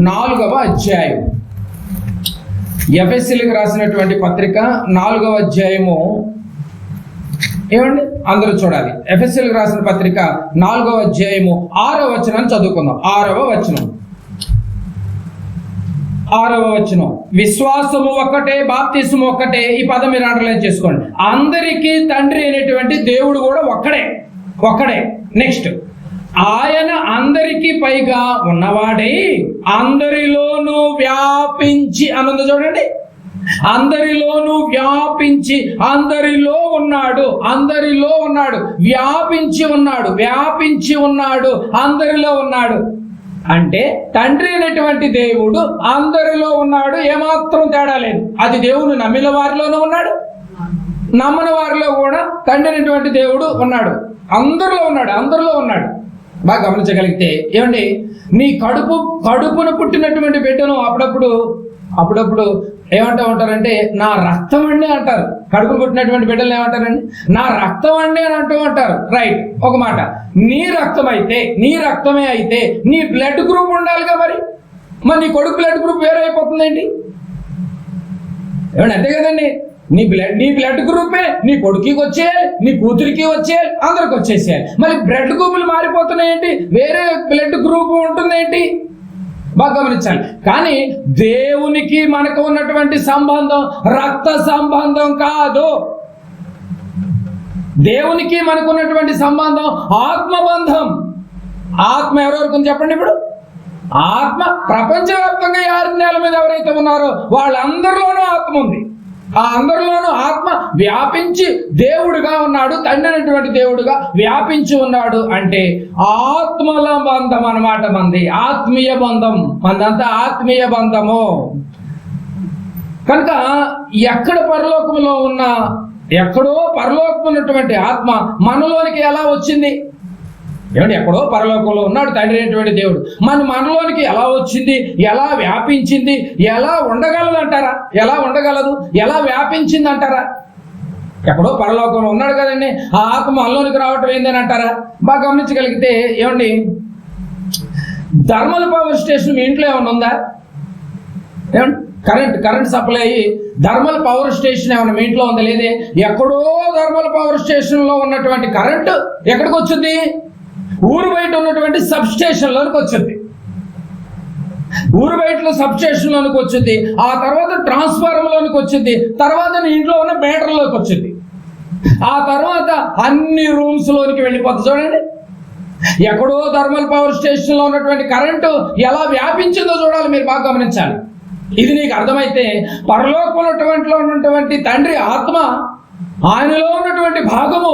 4వ అధ్యాయం. ఎఫెసీయులకు రాసినటువంటి పత్రిక 4వ అధ్యాయము. ఏమండి అందరూ చూడాలి. ఎఫెసీయులకు రాసిన పత్రిక 4వ అధ్యాయము 6వ వచనాన్ని చదువుకుందాం. 6వ వచనం. విశ్వాసము ఒక్కటే, బాప్తిస్ము ఒక్కటే. ఈ పదం మీరు అండర్లైన్ చేసుకోండి. అందరికీ తండ్రి అయినటువంటి దేవుడు కూడా ఒక్కడే. నెక్స్ట్ ఆయన అందరికీ పైగా ఉన్నవాడై అందరిలోనూ వ్యాపించి అన్నది చూడండి. అందరిలోనూ వ్యాపించి, అందరిలో ఉన్నాడు, అందరిలో ఉన్నాడు, వ్యాపించి ఉన్నాడు, వ్యాపించి ఉన్నాడు, అందరిలో ఉన్నాడు. అంటే తండ్రి అయినటువంటి దేవుడు అందరిలో ఉన్నాడు, ఏమాత్రం తేడా లేదు. అది దేవుడు నమ్మిన వారిలోనూ ఉన్నాడు, నమ్మని వారిలో కూడా తండ్రి అయినటువంటి దేవుడు ఉన్నాడు. అందరిలో ఉన్నాడు, అందరిలో ఉన్నాడు. బాగా గమనించగలిగితే ఏమండి, నీ కడుపును పుట్టినటువంటి బిడ్డను అప్పుడప్పుడు ఏమంటూ ఉంటారంటే నా రక్తం అండి అంటారు. కడుపును పుట్టినటువంటి బిడ్డలు ఏమంటారండి, నా రక్తం అండి అని అంటూ ఉంటారు. రైట్, ఒక మాట, నీ రక్తమే అయితే నీ బ్లడ్ గ్రూప్ ఉండాలిగా. మరి నీ కొడుకు బ్లడ్ గ్రూప్ వేరే అయిపోతుందేంటి? ఏమండి, అంతే కదండి. నీ బ్లడ్ గ్రూపే నీ కొడుకుకి వచ్చేయాలి, నీ కూతురికి వచ్చేయాలి, అందరికి వచ్చేసేయాలి. మరి బ్లడ్ గ్రూపులు మారిపోతున్నాయేంటి? వేరే బ్లడ్ గ్రూప్ ఉంటుందేంటి? బాగా గమనించాలి. కానీ దేవునికి మనకు ఉన్నటువంటి సంబంధం రక్త సంబంధం కాదు. దేవునికి మనకు ఉన్నటువంటి సంబంధం ఆత్మబంధం. ఆత్మ ఎవరెవరికి చెప్పండి. ఇప్పుడు ఆత్మ ప్రపంచవ్యాప్తంగా 6 నేల మీద ఎవరైతే ఉన్నారో వాళ్ళందరిలోనూ ఆత్మ ఉంది. ఆ అందరిలోనూ ఆత్మ వ్యాపించి దేవుడుగా ఉన్నాడు, తండ్రి అనేటువంటి దేవుడుగా వ్యాపించి ఉన్నాడు. అంటే ఆత్మల బంధం అన్నమాట. మంది ఆత్మీయ బంధం, మందంతా ఆత్మీయ బంధము. కనుక ఎక్కడో పరలోకం ఉన్నటువంటి ఆత్మ మనలోనికి ఎలా వచ్చింది? ఏమంటే, ఎక్కడో పరలోకంలో ఉన్నాడు తండ్రి అయినటువంటి దేవుడు, మనలోనికి ఎలా వచ్చింది, ఎలా వ్యాపించింది, ఎలా ఉండగలదు అంటారా? ఎలా ఉండగలదు, ఎలా వ్యాపించింది అంటారా? ఎక్కడో పరలోకంలో ఉన్నాడు కదండి, ఆ ఆత్మ మనలోనికి రావటం ఏందని అంటారా? బాగా గమనించగలిగితే ఏమండి, థర్మల్ పవర్ స్టేషన్ మీ ఇంట్లో ఏమైనా ఉందా? ఏమండి, కరెంట్ సప్లై అయ్యి థర్మల్ పవర్ స్టేషన్ ఏమైనా మీ ఇంట్లో ఉందా? లేదే. ఎక్కడో థర్మల్ పవర్ స్టేషన్ లో ఉన్నటువంటి కరెంటు ఎక్కడికి వచ్చింది? ఊరు బయట ఉన్నటువంటి సబ్ స్టేషన్ లోనికి వచ్చింది. ఊరు బయటలో సబ్ స్టేషన్ లోనికి వచ్చింది, ఆ తర్వాత ట్రాన్స్ఫార్మర్ లోనికి వచ్చింది, తర్వాత ఇంట్లో ఉన్న మీటర్లోకి వచ్చింది, ఆ తర్వాత అన్ని రూమ్స్ లోనికి వెళ్ళిపోతుంది. చూడండి, ఎక్కడో థర్మల్ పవర్ స్టేషన్ లో ఉన్నటువంటి కరెంటు ఎలా వ్యాపించిందో చూడాలి, మీరు బాగా గమనించాలి. ఇది నీకు అర్థమైతే పరలోకంలో ఉన్నటువంటి తండ్రి ఆత్మ, ఆయనలో ఉన్నటువంటి భాగము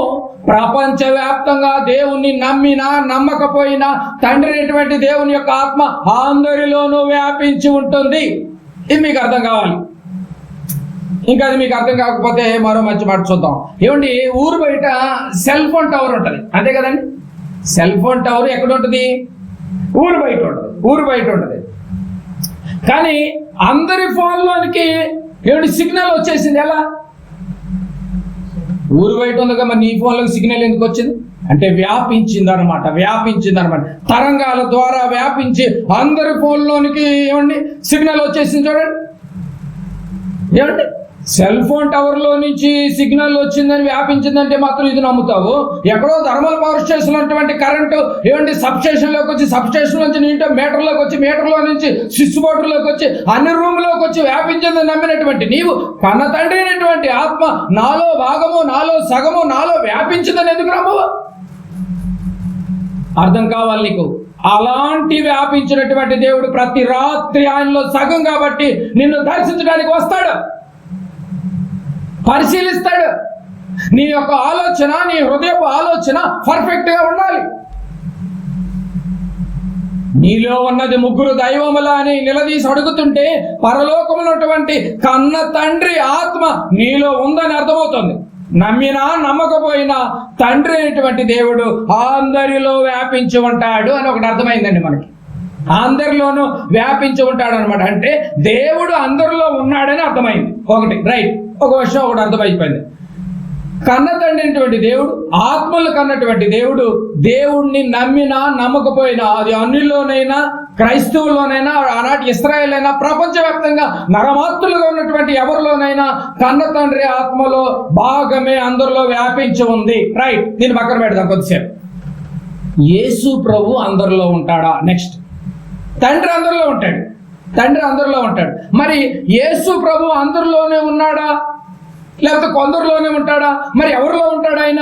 ప్రపంచవ్యాప్తంగా దేవుణ్ణి నమ్మినా నమ్మకపోయినా తండ్రి అనేటువంటి దేవుని యొక్క ఆత్మ అందరిలోనూ వ్యాపించి ఉంటుంది. ఇది మీకు అర్థం కావాలి. ఇంకా అది మీకు అర్థం కాకపోతే మరో మంచి మాట చూద్దాం. ఏమండి, ఊరు బయట సెల్ ఫోన్ టవర్ ఉంటుంది, అంతే కదండి. సెల్ ఫోన్ టవర్ ఎక్కడ ఉంటుంది? ఊరు బయట ఉంటుంది. కానీ అందరి ఫోన్లోనికి ఏమిటి సిగ్నల్ వచ్చేసింది. ఎలా? ఊరు బయట ఉందిగా, మరి నీ ఫోన్లోకి సిగ్నల్ ఎందుకు వచ్చింది? అంటే వ్యాపించింది అనమాట. తరంగాల ద్వారా వ్యాపించి అందరి ఫోన్లోనికి ఏమండి సిగ్నల్ వచ్చేసింది. చూడండి, ఏమండి, సెల్ ఫోన్ టవర్ లో నుంచి సిగ్నల్ వచ్చిందని వ్యాపించిందంటే మాత్రం ఇది నమ్ముతావు? ఎక్కడో థర్మల్ పవర్ స్టేషన్ ఉన్నటువంటి కరెంటు ఏమంటే సబ్ స్టేషన్ లోకి వచ్చి, సబ్ స్టేషన్ నుంచి నీటో మీటర్లోకి వచ్చి, మీటర్లో నుంచి స్విచ్ బోర్డులోకి వచ్చి, అన్ని రూమ్లోకి వచ్చి వ్యాపించిందని నమ్మినటువంటి నీవు కన్న తండ్రి అయినటువంటి ఆత్మ నాలో భాగము, నాలో సగము, నాలో వ్యాపించిందని ఎందుకు నమ్మవు? అర్థం కావాలి నీకు. అలాంటి వ్యాపించినటువంటి దేవుడు ప్రతి రాత్రి ఆయనలో సగం కాబట్టి నిన్ను దర్శించడానికి వస్తాడు, పరిశీలిస్తాడు. నీ యొక్క ఆలోచన, నీ హృదయపు ఆలోచన పర్ఫెక్ట్ గా ఉండాలి. నీలో ఉన్నది 3 దైవముల అని నిలదీసి అడుగుతుంటే పరలోకములో ఉన్నటువంటి కన్న తండ్రి ఆత్మ నీలో ఉందని అర్థమవుతుంది. నమ్మినా నమ్మకపోయినా తండ్రి అయినటువంటి దేవుడు అందరిలో వ్యాపించి ఉంటాడు అని ఒకటి అర్థమైందండి మనకి. అందరిలోనూ వ్యాపించి ఉంటాడు అనమాట. అంటే దేవుడు అందరిలో ఉన్నాడని అర్థమైంది. ఒకటి రైట్, ఒక విషయం ఒకటి అర్థమైపోయింది. కన్న తండ్రి అయినటువంటి దేవుడు, ఆత్మలు కన్నటువంటి దేవుడు, దేవుణ్ణి నమ్మినా నమ్మకపోయినా, అది అన్నిలోనైనా క్రైస్తవుల్లోనైనా, ఆనాటి ఇశ్రాయేల్ అయినా, ప్రపంచవ్యాప్తంగా నరమాత్రులుగా ఉన్నటువంటి ఎవరిలోనైనా కన్న తండ్రి ఆత్మలో భాగమే అందరిలో వ్యాపించి ఉంది. రైట్, దీన్ని పక్కన పెడదాం కొద్దిసేపు. యేసు ప్రభు అందరిలో ఉంటాడా? నెక్స్ట్, తండ్రి అందరిలో ఉంటాడు. మరి యేసు ప్రభు అందరిలోనే ఉన్నాడా, లేకపోతే కొందరిలోనే ఉంటాడా? మరి ఎవరిలో ఉంటాడు ఆయన?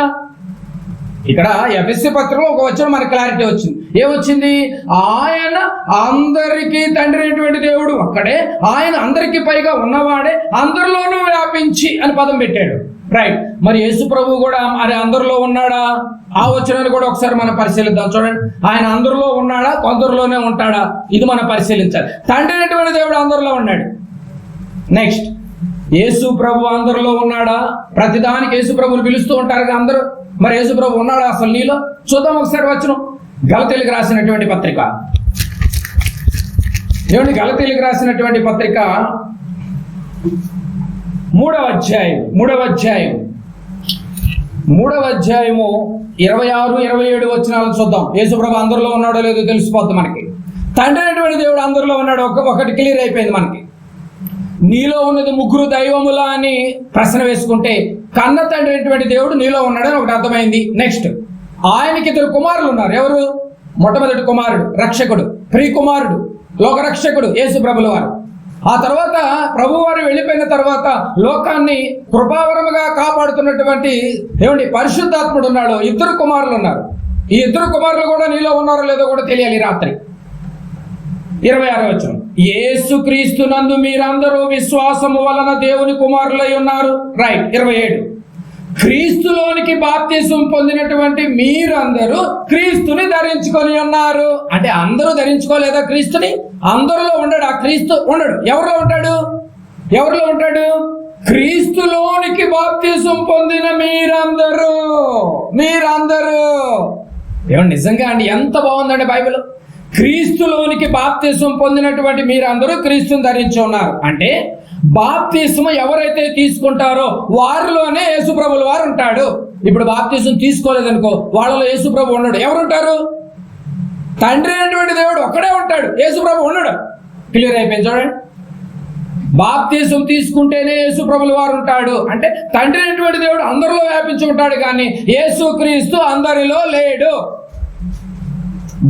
ఇక్కడ ఎఫెసీ పత్రికలో ఒక వచనం మనకు క్లారిటీ వచ్చింది. ఏమొచ్చింది? ఆయన అందరికీ తండ్రి అయినటువంటి దేవుడు ఒక్కడే, ఆయన అందరికీ పైగా ఉన్నవాడే, అందరిలోనూ వ్యాపించి అని పదం పెట్టాడు. రైట్. మరి యేసు ప్రభు కూడా మరి అందరిలో ఉన్నాడా? ఆ వచనాన్ని కూడా ఒకసారి మనం పరిశీలిద్దాం. చూడండి, ఆయన అందరిలో ఉన్నాడా, కొందరిలోనే ఉంటాడా? ఇది మనం పరిశీలించాలి. తండ్రి అయినటువంటి దేవుడు అందరిలో ఉన్నాడు. నెక్స్ట్, యేసు ప్రభు అందరిలో ఉన్నాడా? ప్రతిదానికి యేసు ప్రభుని పిలుస్తూ ఉంటారు కదా అందరూ. మరి యేసు ప్రభు ఉన్నాడా అసలు నీలో? చూద్దాం ఒకసారి వచనం. గలతీయులకు రాసినటువంటి పత్రిక, ఏమండి, గలతీయులకు రాసినటువంటి పత్రిక 3వ అధ్యాయము 26, 27 వచనాలు చూద్దాం. యేసు ప్రభు అందరిలో ఉన్నాడో లేదో తెలిసిపోద్ది మనకి. తండ్రి అయినటువంటి దేవుడు అందరిలో ఉన్నాడు. ఒకటి క్లియర్ అయిపోయింది మనకి. నీలో ఉన్నది ముగ్గురు దైవములా అని ప్రశ్న వేసుకుంటే కన్న తండ్రి అయినటువంటి దేవుడు నీలో ఉన్నాడని ఒకటి అర్థమైంది. నెక్స్ట్, ఆయనకి 2 కుమారులు ఉన్నారు. ఎవరు? మొట్టమొదటి కుమారుడు రక్షకుడు, ప్రియకుమారుడు, లోకరక్షకుడు యేసు ప్రభుల వారు. ఆ తర్వాత ప్రభువారు వెళ్ళిపోయిన తర్వాత లోకాన్ని కృపావరముగా కాపాడుతున్నటువంటి పరిశుద్ధాత్ముడు ఉన్నాడు. 2 కుమారులు ఉన్నారు. ఈ 2 కుమారులు కూడా నీలో ఉన్నారో లేదో కూడా తెలియాలి రాత్రి. 26వ వచనం, యేసుక్రీస్తు నందు మీరందరూ విశ్వాసము వలన దేవుని కుమారులై ఉన్నారు. రైట్. 27, క్రీస్తులోనికి బాప్తిసం పొందినటువంటి మీరందరూ క్రీస్తుని ధరించుకొని ఉన్నారు. అంటే అందరూ ధరించుకోలేదా క్రీస్తుని? అందరిలో ఉండడు. ఆ క్రీస్తు ఉండడు. ఎవరిలో ఉంటాడు? క్రీస్తులోనికి బాప్తిసం పొందిన మీరందరూ. ఏమండి, నిజంగా అండి ఎంత బాగుందండి బైబిల్. క్రీస్తులోనికి బాప్తిసం పొందినటువంటి మీరందరూ క్రీస్తుని ధరించి ఉన్నారు. అంటే బాప్తిసం ఎవరైతే తీసుకుంటారో వారిలోనే యేసుప్రభుల వారు ఉంటాడు. ఇప్పుడు బాప్తిసం తీసుకోలేదనుకో, వాళ్ళలో యేసుప్రభు ఉండడు. ఎవరుంటారు? తండ్రి అయినటువంటి దేవుడు ఒక్కడే ఉంటాడు, యేసుప్రభు ఉండడు. క్లియర్ అయిపోయింది చూడండి. బాప్తిసం తీసుకుంటేనే యేసుప్రభుల వారు ఉంటాడు. అంటే తండ్రి అయినటువంటి దేవుడు అందరిలో వ్యాపించి ఉంటాడు, కానీ యేసుక్రీస్తు అందరిలో లేడు.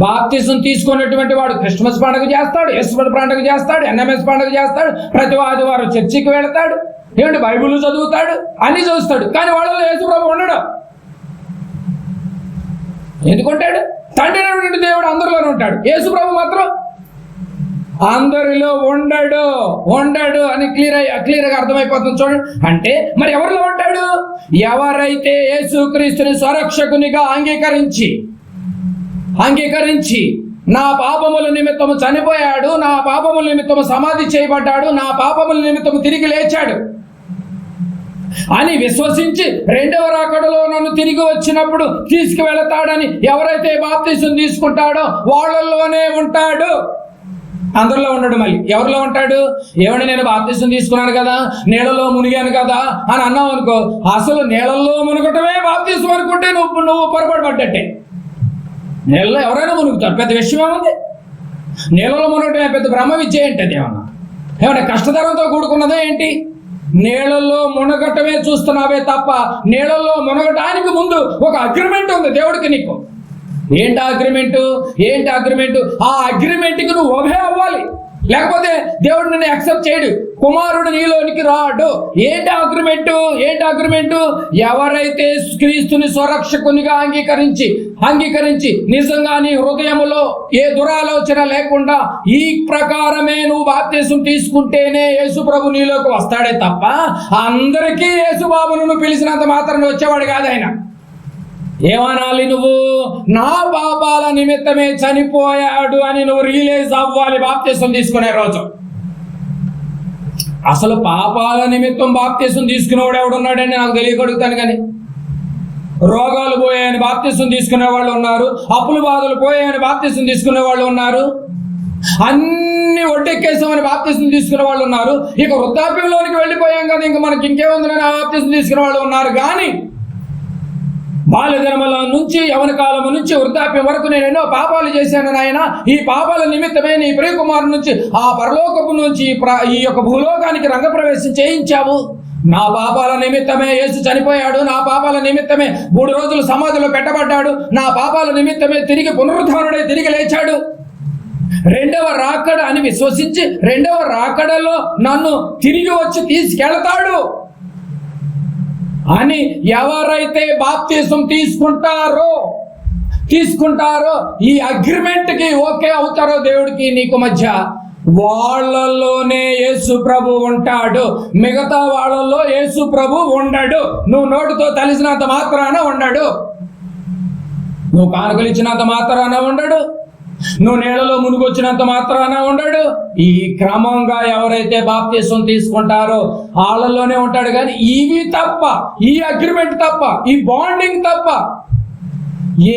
బాప్తిసం తీసుకున్నటువంటి వాడు క్రిస్మస్ పండుగ చేస్తాడు, ఈస్టర్ పండుగ చేస్తాడు, ఎన్ఎంఎస్ పండుగ చేస్తాడు, ప్రతి ఆదివారం చర్చికి వెళతాడు, బైబిల్ చదువుతాడు, అన్ని చూస్తాడు, కానీ వాళ్ళలో యేసుప్రభు ఉండడు. ఎందుకుంటాడు? తండ్రి అయినటువంటి దేవుడు అందరిలోనే ఉంటాడు, యేసుప్రభు మాత్రం అందరిలో ఉండడు అని క్లియర్గా అర్థమైపోతుంది చూడండి. అంటే మరి ఎవరిలో ఉంటాడు? ఎవరైతే యేసుక్రీస్తుని స్వరక్షకునిగా అంగీకరించి నా పాపముల నిమిత్తము చనిపోయాడు, నా పాపముల నిమిత్తము సమాధి చేయబడ్డాడు, నా పాపముల నిమిత్తము తిరిగి లేచాడు అని విశ్వసించి 2వ రాకడలో నన్ను తిరిగి వచ్చినప్పుడు తీసుకువెళతాడని ఎవరైతే బాప్తిసం తీసుకుంటాడో వాళ్ళల్లోనే ఉంటాడు. అందరిలో ఉండడు. మళ్ళీ ఎవరిలో ఉంటాడు? ఏమంటే నేను బాప్తిసం తీసుకున్నాను కదా, నీళ్ళలో మునిగాను కదా అని అన్నావు అనుకో, అసలు నీళ్ళల్లో మునగటమే బాప్తిసం అనుకుంటే నువ్వు పొరపాటు పడ్డట్టే. నీళ్ళలో ఎవరైనా మునుగుతారు, పెద్ద విషయం ఏముంది? నీళ్ళలో మునగటమే పెద్ద బ్రహ్మ విద్య ఏంటి? అది ఏమన్నా కష్టతరంతో కూడుకున్నదే ఏంటి? నీళ్ళల్లో మునగటమే చూస్తున్నావే తప్ప నీళ్ళల్లో మునగటానికి ముందు ఒక అగ్రిమెంట్ ఉంది దేవుడికి నీకు. ఏంటి అగ్రిమెంట్? ఆ అగ్రిమెంట్కి నువ్వు ఒబే అవ్వాలి, లేకపోతే దేవుడు నిన్ను యాక్సెప్ట్ చేయడు, కుమారుడు నీలోనికి రాడు. ఏంటి అగ్రిమెంట్? ఎవరైతే క్రీస్తుని స్వరక్షకునిగా అంగీకరించి నిజంగా నీ హృదయములో ఏ దురాలోచన లేకుండా ఈ ప్రకారమే నువ్వు బాప్తిసం తీసుకుంటేనే యేసు ప్రభు నీలోకి వస్తాడే తప్ప అందరికీ యేసు బాబును నువ్వు పిలిచినంత మాత్రం వచ్చేవాడు కాదు ఆయన. ఏమనాలి? నువ్వు నా పాపాల నిమిత్తమే చనిపోయాడు అని నువ్వు రియలైజ్ అవ్వాలి బాప్తిసం తీసుకునే రోజు. అసలు పాపాల నిమిత్తం బాప్తిసం తీసుకునేవాడు ఎవడున్నాడని నాకు తెలియగలుగుతాను, కానీ రోగాలు పోయాయని బాప్తిసం తీసుకునే వాళ్ళు ఉన్నారు, అప్పుల బాధలు పోయాయని బాప్తిసం తీసుకునే వాళ్ళు ఉన్నారు, అన్ని ఒడ్డెక్కేసామని బాప్తిసం తీసుకునే వాళ్ళు ఉన్నారు, ఇక వృద్ధాప్యంలోనికి వెళ్ళిపోయాం కదా ఇంక మనకి ఇంకేముందని బాప్తిసం తీసుకునే వాళ్ళు ఉన్నారు. కానీ బాల్యదినముల నుంచి యవన కాలము నుంచి వృద్ధాప్యం వరకు నేను ఎన్నో పాపాలు చేశాను నాయన, ఈ పాపాల నిమిత్తమే నీ ప్రియకుమారు నుంచి ఆ పరలోకపు నుంచి ఈ యొక్క భూలోకానికి రంగప్రవేశం చేయించావు. నా పాపాల నిమిత్తమే యేసు చనిపోయాడు, నా పాపాల నిమిత్తమే 3 రోజులు సమాధిలో పెట్టబడ్డాడు, నా పాపాల నిమిత్తమే తిరిగి పునరుద్ధానుడై తిరిగి లేచాడు. 2వ రాకడ అని విశ్వసించి 2వ రాకడలో నన్ను తిరిగి వచ్చి తీసుకెళ్తాడు. అని ఎవరైతే బాప్తిసం తీసుకుంటారో ఈ అగ్రిమెంట్ కి ఓకే అవుతారో దేవుడికి నీకు మధ్య, వాళ్ళల్లోనే యేసు ప్రభు ఉంటాడు. మిగతా వాళ్ళల్లో యేసు ప్రభు ఉండడు. నువ్వు నోటితో తలిసినంత మాత్రాన ఉండడు, నువ్వు కానుకలు ఇచ్చినంత మాత్రాన ఉండడు, నువ్వు నీళ్ళలో మునిగొచ్చినంత మాత్రాన ఉండడు. ఈ క్రమంగా ఎవరైతే బాప్తిసం తీసుకుంటారో వాళ్ళలోనే ఉంటాడు. కానీ ఇవి తప్ప, ఈ అగ్రిమెంట్ తప్ప, ఈ బాండింగ్ తప్ప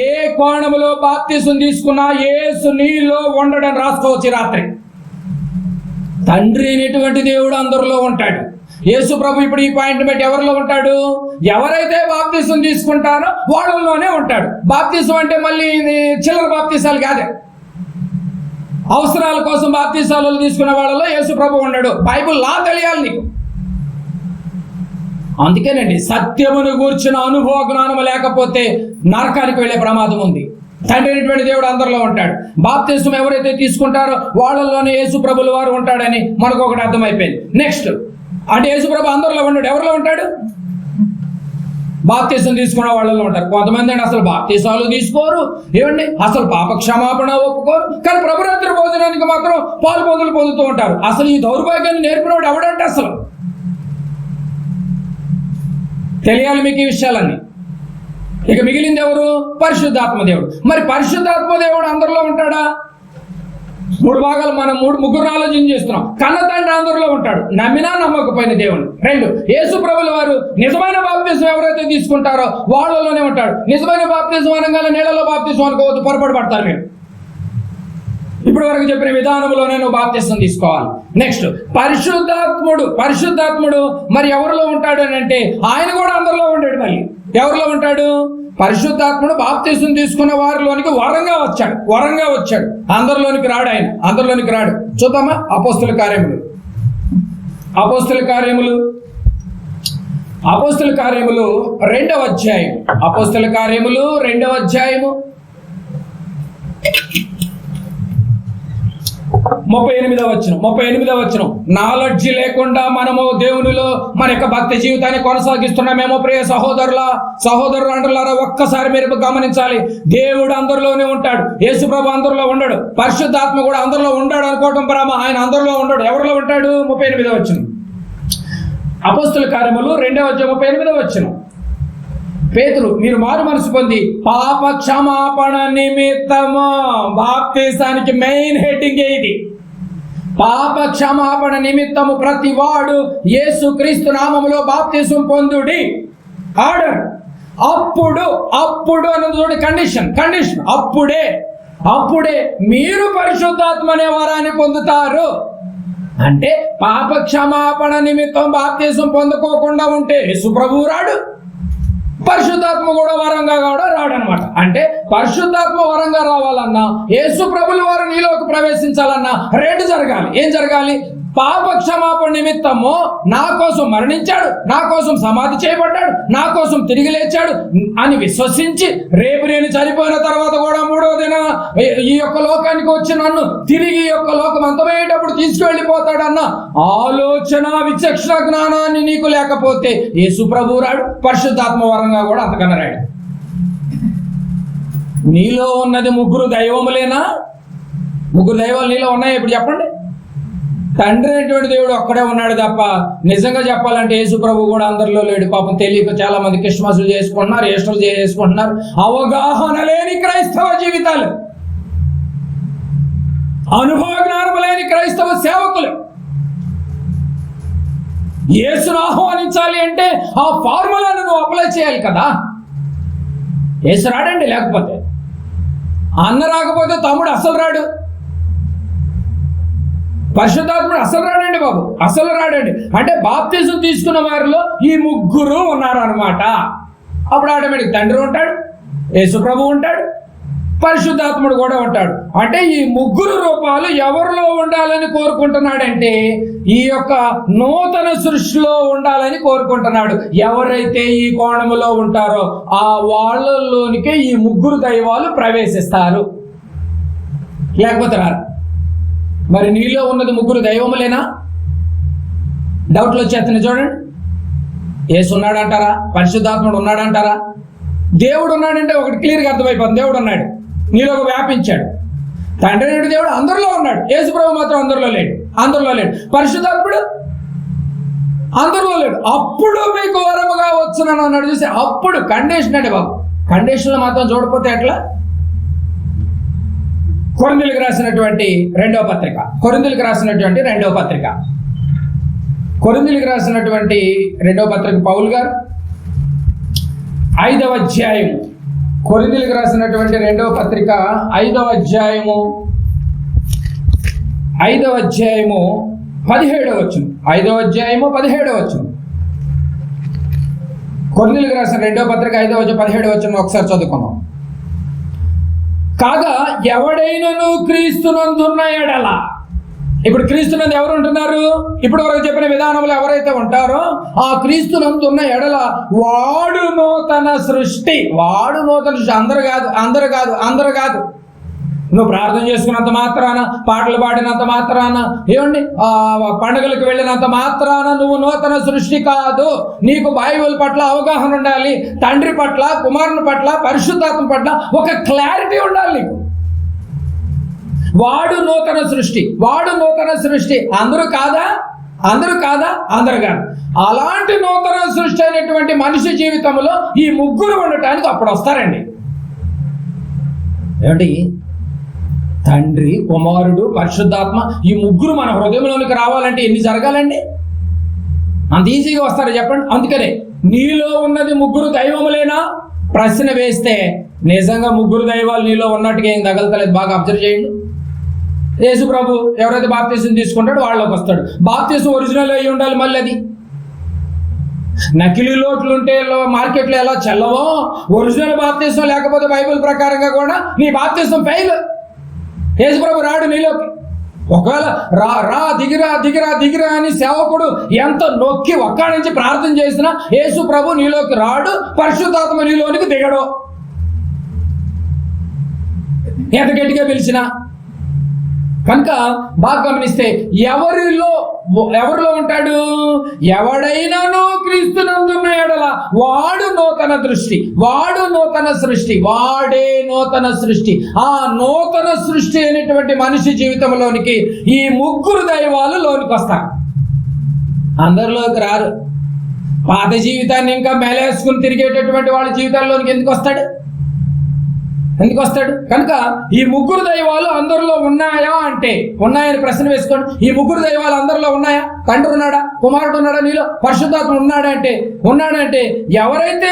ఏ కోణంలో బాప్తిసం తీసుకున్నా యేసు నీలో ఉండడని రాసుకోవచ్చు. రాత్రి తండ్రి అనేటువంటి దేవుడు అందరిలో ఉంటాడు. యేసు ప్రభు ఇప్పుడు ఈ పాయింట్ బట్టి ఎవరిలో ఉంటాడు? ఎవరైతే బాప్తిసం తీసుకుంటారో వాళ్ళలోనే ఉంటాడు. బాప్తిసం అంటే మళ్ళీ చిల్లర బాప్తిసాలు కాదే, అవసరాల కోసం బాప్తిసాలు తీసుకున్న వాళ్ళలో యేసు ప్రభు ఉండడు. బైబిల్ లా తెలియాలి నీకు. అందుకేనండి సత్యమును గూర్చిన అనుభవ జ్ఞానం లేకపోతే నరకానికి వెళ్ళే ప్రమాదం ఉంది. తండ్రి అనేటువంటి దేవుడు అందరిలో ఉంటాడు. బాప్తిసం ఎవరైతే తీసుకుంటారో వాళ్ళలోనే యేసు ప్రభుల వారు ఉంటాడని మనకు ఒకటి అర్థమైపోయింది. నెక్స్ట్ అంటే యేసు ప్రభు అందరిలో ఉంటాడు. ఎవరిలో ఉంటాడు? బాప్తిసం తీసుకున్న వాళ్ళలో ఉంటారు. కొంతమంది అంటే అసలు బాప్తిసాలు తీసుకోరు, ఏమండి అసలు పాప క్షమాపణ ఒప్పుకోరు, కానీ ప్రభురాత్రి భోజనానికి మాత్రం పాలు పొందుతూ ఉంటారు. అసలు ఈ దౌర్భాగ్యాన్ని నేర్పినవాడు ఎవడంటే అసలు తెలియాలి మీకు ఈ విషయాలన్నీ. ఇక మిగిలింది ఎవరు? పరిశుద్ధాత్మ దేవుడు. మరి పరిశుద్ధాత్మ దేవుడు అందరిలో ఉంటాడా? మూడు భాగాలు మనం ముగ్గురు ఆలోచన చేస్తున్నాం. కన్న తండ్రి అందరిలో ఉంటాడు, నమ్మినా నమ్మకపోయిన దేవుడు. రెండు, యేసు ప్రభుల వారు నిజమైన బాప్తిసం ఎవరైతే తీసుకుంటారో వాళ్ళలోనే ఉంటాడు. నిజమైన బాప్తిసం అనగానే నీళ్ళలో బాప్తిసం అనుకోవద్దు, పొరపాటు పడతారు మీరు. ఇప్పటి వరకు చెప్పిన విధానంలోనే నువ్వు బాప్తిసం తీసుకోవాలి. నెక్స్ట్ పరిశుద్ధాత్ముడు మరి ఎవరిలో ఉంటాడు అని అంటే ఆయన కూడా అందరిలో ఉంటాడు. మళ్ళీ ఎవరిలో ఉంటాడు? పరిశుద్ధాత్ముడు బాప్తిసం తీసుకున్న వారిలోనికి వరంగా వచ్చాడు. అందరిలోనికి రాడు. ఆయన అందరిలోనికి రాడు. చూద్దామా అపోస్తుల కార్యములు 2వ అధ్యాయం. అపోస్తుల కార్యములు 2వ అధ్యాయము 38వ వచనం. నాలెడ్జ్ లేకుండా మనము దేవునిలో మన యొక్క భక్తి జీవితాన్ని కొనసాగిస్తున్నామేమో ప్రియ సహోదరులారా, ఒక్కసారి మీరు గమనించాలి. దేవుడు అందరిలోనే ఉంటాడు. యేసు ప్రభు అందరిలో ఉండడు. పరిశుద్ధాత్మ కూడా అందరిలో ఉంటాడు అనుకోవటం భ్రమ. ఆయన అందరిలో ఉండడు. ఎవరిలో ఉంటాడు? 38వ వచనం. అపోస్తుల కార్యములు 2వ అధ్యాయం 38వ వచనం. పేతురు, మీరు మారు మనసు పొంది పాప క్షమాపణ నిమిత్తము, బాప్తిసానికి మెయిన్ హెడ్డింగ్ ఇది. పాప క్షమాపణ నిమిత్తము ప్రతి వాడు యేసు క్రీస్తు నామములో బాప్తిసం పొందుడి. ఆర్డర్. అప్పుడు అన్నది చూడండి, కండిషన్. అప్పుడే మీరు పరిశుద్ధాత్మ అనే వరాన్ని పొందుతారు. అంటే పాప క్షమాపణ నిమిత్తం బాప్తిసం పొందుకోకుండా ఉంటే యేసు ప్రభువు రాడు, పరిశుద్ధాత్మ కూడా వరంగా రాడనమాట. అంటే పరిశుద్ధాత్మ వరంగా రావాలన్నా, యేసు ప్రభుల వారు నీలోకి ప్రవేశించాలన్నా రెండు జరగాలి. ఏం జరగాలి? పాప క్షమాపణ నిమిత్తము నా కోసం మరణించాడు, నా కోసం సమాధి చేయబడ్డాడు, నా కోసం తిరిగి లేచాడు అని విశ్వసించి రేపు నేను చనిపోయిన తర్వాత కూడా 3వ దిన ఈ యొక్క లోకానికి వచ్చి నన్ను తిరిగి ఈ యొక్క లోకం అంతమయ్యేటప్పుడు తీసుకువెళ్ళిపోతాడన్న ఆలోచన, విచక్షణ జ్ఞానాన్ని నీకు లేకపోతే యేసు ప్రభువు రాడు, పరిశుద్ధాత్మ వరంగా కూడా అంతకన్నా రాడు. నీలో ఉన్నది ముగ్గురు దైవములేనా? ముగ్గురు దైవాలు నీలో ఉన్నాయి. ఇప్పుడు చెప్పండి. తండ్రి అనేటువంటి దేవుడు ఒక్కడే ఉన్నాడు తప్ప నిజంగా చెప్పాలంటే యేసు ప్రభు కూడా అందరిలో లేడు. పాపం తెలియక చాలా మంది క్రిస్మస్లు చేసుకుంటున్నారు, ఈస్టర్లు చేసుకుంటున్నారు. అవగాహన లేని క్రైస్తవ జీవితాలు, అనుభవ జ్ఞానం లేని క్రైస్తవ సేవకులు. యేసును ఆహ్వానించాలి అంటే ఆ ఫార్ములాను నువ్వు అప్లై చేయాలి కదా. యేసు రాడండి, లేకపోతే అన్న రాకపోతే తమ్ముడు అసలు రాడు, పరిశుద్ధాత్ముడు అసలు రాడండి బాబు, అసలు రాడండి. అంటే బాప్తిజం తీసుకున్న వారిలో ఈ ముగ్గురు ఉన్నారు అనమాట. అప్పుడు ఆటోమేటిక్ తండ్రి ఉంటాడు, యేసు ప్రభు ఉంటాడు, పరిశుద్ధాత్ముడు కూడా ఉంటాడు. అంటే ఈ ముగ్గురు రూపాలు ఎవరిలో ఉండాలని కోరుకుంటున్నాడంటే ఈ యొక్క నూతన సృష్టిలో ఉండాలని కోరుకుంటున్నాడు. ఎవరైతే ఈ కోణములో ఉంటారో ఆ వాళ్ళలోనికే ఈ ముగ్గురు దైవాలు ప్రవేశిస్తారు, లేకపోతే రారు. మరి నీలో ఉన్నది ముగ్గురు దైవములేనా? డౌట్లు వచ్చేస్తున్నాయి చూడండి. యేసు ఉన్నాడంటారా? పరిశుద్ధాత్ముడు ఉన్నాడంటారా? దేవుడు ఉన్నాడంటే ఒకటి క్లియర్గా అర్థమైపోతుంది, దేవుడు ఉన్నాడు, నీలోకి వ్యాపించాడు. తండ్రి అయిన దేవుడు అందరిలో ఉన్నాడు, యేసు ప్రభు మాత్రం అందరిలో లేడు. పరిశుద్ధాత్ముడు అందరిలో లేడు. అప్పుడు మీకు వరముగా వచ్చునని అన్నాడు చూసి, అప్పుడు కండిషన్ అండి బాబు. కండిషన్లో మాత్రం చూడకపోతే ఎట్లా? కొరింథీయులకు రాసినటువంటి రెండవ పత్రిక పౌలు గారు 5వ అధ్యాయం, కొరింథీయులకు రాసినటువంటి రెండవ పత్రిక 5వ అధ్యాయము 17వ వచనం. 5వ అధ్యాయము 17వ వచనం. కొరింథీయులకు రాసిన రెండవ పత్రిక 5వ అధ్యాయం 17వ వచనం ఒకసారి చదువుకున్నాం. కాగా ఎవడైనను క్రీస్తునందున్న ఎడల, ఇప్పుడు క్రీస్తునందు ఎవరు ఉంటున్నారు? ఇప్పుడు వరకు చెప్పిన విధానంలో ఎవరైతే ఉంటారో ఆ క్రీస్తునందున్న ఎడల వాడు నూతన సృష్టి. అందరు కాదు. నువ్వు ప్రార్థన చేసుకున్నంత మాత్రాన, పాటలు పాడినంత మాత్రాన, ఏమండి పండుగలకు వెళ్ళినంత మాత్రాన నువ్వు నూతన సృష్టి కాదు. నీకు బైబిల్ పట్ల అవగాహన ఉండాలి, తండ్రి పట్ల, కుమారుని పట్ల, పరిశుద్ధాత్మ పట్ల ఒక క్లారిటీ ఉండాలి నీకు. వాడు నూతన సృష్టి. అందరూ కాదు. అలాంటి నూతన సృష్టి అయినటువంటి మనిషి జీవితంలో ఈ ముగ్గురు ఉండటానికి అప్పుడు వస్తారండి. ఏమిటి? తండ్రి, కుమారుడు, పరిశుద్ధాత్మ, ఈ ముగ్గురు మన హృదయంలోనికి రావాలంటే ఎన్ని జరగాలండి? అంత ఈజీగా వస్తారా చెప్పండి? అందుకనే నీలో ఉన్నది ముగ్గురు దైవములేనా? ప్రశ్న వేస్తే నిజంగా ముగ్గురు దైవాలు నీలో ఉన్నట్టుగా ఏం తగలతలేదు. బాగా అబ్జర్వ్ చేయండి. యేసు ప్రభు ఎవరైతే బాప్తిసం తీసుకుంటాడో వాళ్ళలోకి వస్తాడు. బాప్తిసం ఒరిజినల్ అయి ఉండాలి. మళ్ళీ అది నకిలీ లోట్లు ఉంటే మార్కెట్లో ఎలా చెల్లవో, ఒరిజినల్ బాప్తిసం లేకపోతే బైబిల్ ప్రకారంగా కూడా నీ బాప్తిసం ఫెయిల్. యేసు ప్రభు రాడు నీలోకి. ఒకవేళ రా దిగిరా అని సేవకుడు ఎంత నొక్కి ఒక్క నుంచి ప్రార్థన చేసినా యేసు ప్రభు నీలోకి రాడు, పరిశుద్ధాత్మ నీలోనికి దిగడు. ఎంత గట్టిగా పిలిచినా. కనుక బాగా గమనిస్తే ఎవరిలో ఉంటాడు? ఎవడైనాను క్రీస్తునందున్న ఎడల వాడు నూతన సృష్టి. వాడే నూతన సృష్టి. ఆ నూతన సృష్టి అనేటువంటి మనిషి జీవితంలోనికి ఈ ముగ్గురు దైవాలు లోనికి వస్తారు. అందరిలోకి రారు. పాత జీవితాన్ని ఇంకా మేలేసుకుని తిరిగేటటువంటి వాళ్ళ జీవితాల్లోనికి ఎందుకు వస్తాడు? కనుక ఈ ముగ్గురు దైవాలు అందరిలో ఉన్నాయా అంటే, ఉన్నాయని ప్రశ్న వేసుకోండి. ఈ ముగ్గురు దైవాలు అందరిలో ఉన్నాయా? తండ్రి ఉన్నాడా? కుమారుడు ఉన్నాడా? నీలో పరిశుద్ధాత్మ ఉన్నాడంటే ఎవరైతే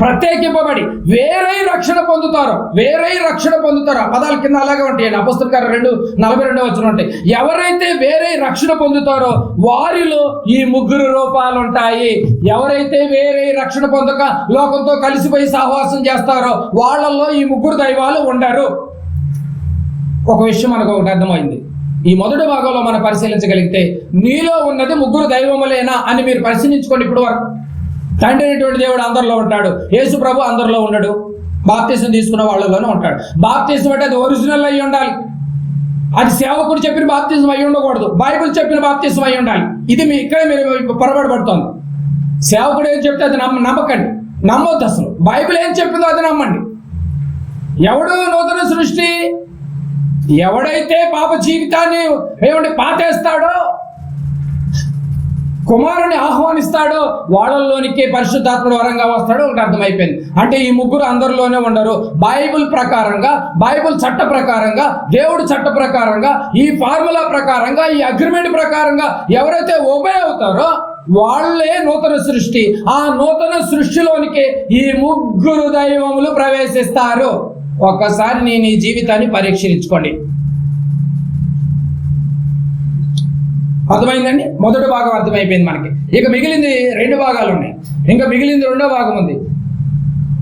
ప్రత్యేకింపబడి వేరై రక్షణ పొందుతారో, పదాల కింద అలాగే ఉంటాయండి. అపోస్తలుల కార్యాలు 2:42 వచనం ఉంటాయి. ఎవరైతే వేరై రక్షణ పొందుతారో వారిలో ఈ ముగ్గురు రూపాలు ఉంటాయి. ఎవరైతే వేరై రక్షణ పొందక లోకంతో కలిసిపోయి సహవాసం చేస్తారో వాళ్ళల్లో ఈ ముగ్గురు దైవాలు ఉండరు. ఒక విషయం మనకు ఒకటి అర్థమైంది. ఈ మొదటి భాగంలో మనం పరిశీలించగలిగితే నీలో ఉన్నది ముగ్గురు దైవములేనా అని మీరు పరిశీలించుకోండి. ఇప్పుడు వరకు తండ్రి అయినటువంటి దేవుడు అందరిలో ఉంటాడు, యేసు ప్రభు అందరిలో ఉండడు, బాప్తిసం తీసుకున్న వాళ్ళలోనే ఉంటాడు. బాప్తిసం అంటే అది ఒరిజినల్ అయి ఉండాలి. అది సేవకుడు చెప్పిన బాప్తిసం అయి ఉండకూడదు, బైబిల్ చెప్పిన బాప్తిసం అయి ఉండాలి. ఇది ఇక్కడే మీరు పొరపాటు పడుతోంది. సేవకుడు ఏం చెప్తే అది నమ్మకండి, నమ్మొద్దు. అసలు బైబిల్ ఏం చెప్పిందో అది నమ్మండి. ఎవడు నూతన సృష్టి? ఎవడైతే పాప జీవితాన్ని పాతేస్తాడో, కుమారుని ఆహ్వానిస్తాడో వాళ్ళల్లోనికి పరిశుద్ధాత్ముడు వరంగా వస్తాడో ఒకటి అర్థమైపోయింది. అంటే ఈ ముగ్గురు అందరిలోనే ఉండరు. బైబిల్ ప్రకారంగా, బైబిల్ చట్ట ప్రకారంగా, దేవుడు చట్ట ప్రకారంగా, ఈ ఫార్ములా ప్రకారంగా, ఈ అగ్రిమెంట్ ప్రకారంగా ఎవరైతే ఒబే అవుతారో వాళ్ళే నూతన సృష్టి. ఆ నూతన సృష్టిలోనికి ఈ ముగ్గురు దైవములు ప్రవేశిస్తారు. ఒక్కసారి నేను ఈ జీవితాన్ని పరీక్షించుకోండి. అర్థమైందండి? మొదటి భాగం అర్థమైపోయింది మనకి. ఇక మిగిలింది 2 భాగాలు ఉన్నాయి. ఇంకా మిగిలింది 2వ భాగం ఉంది.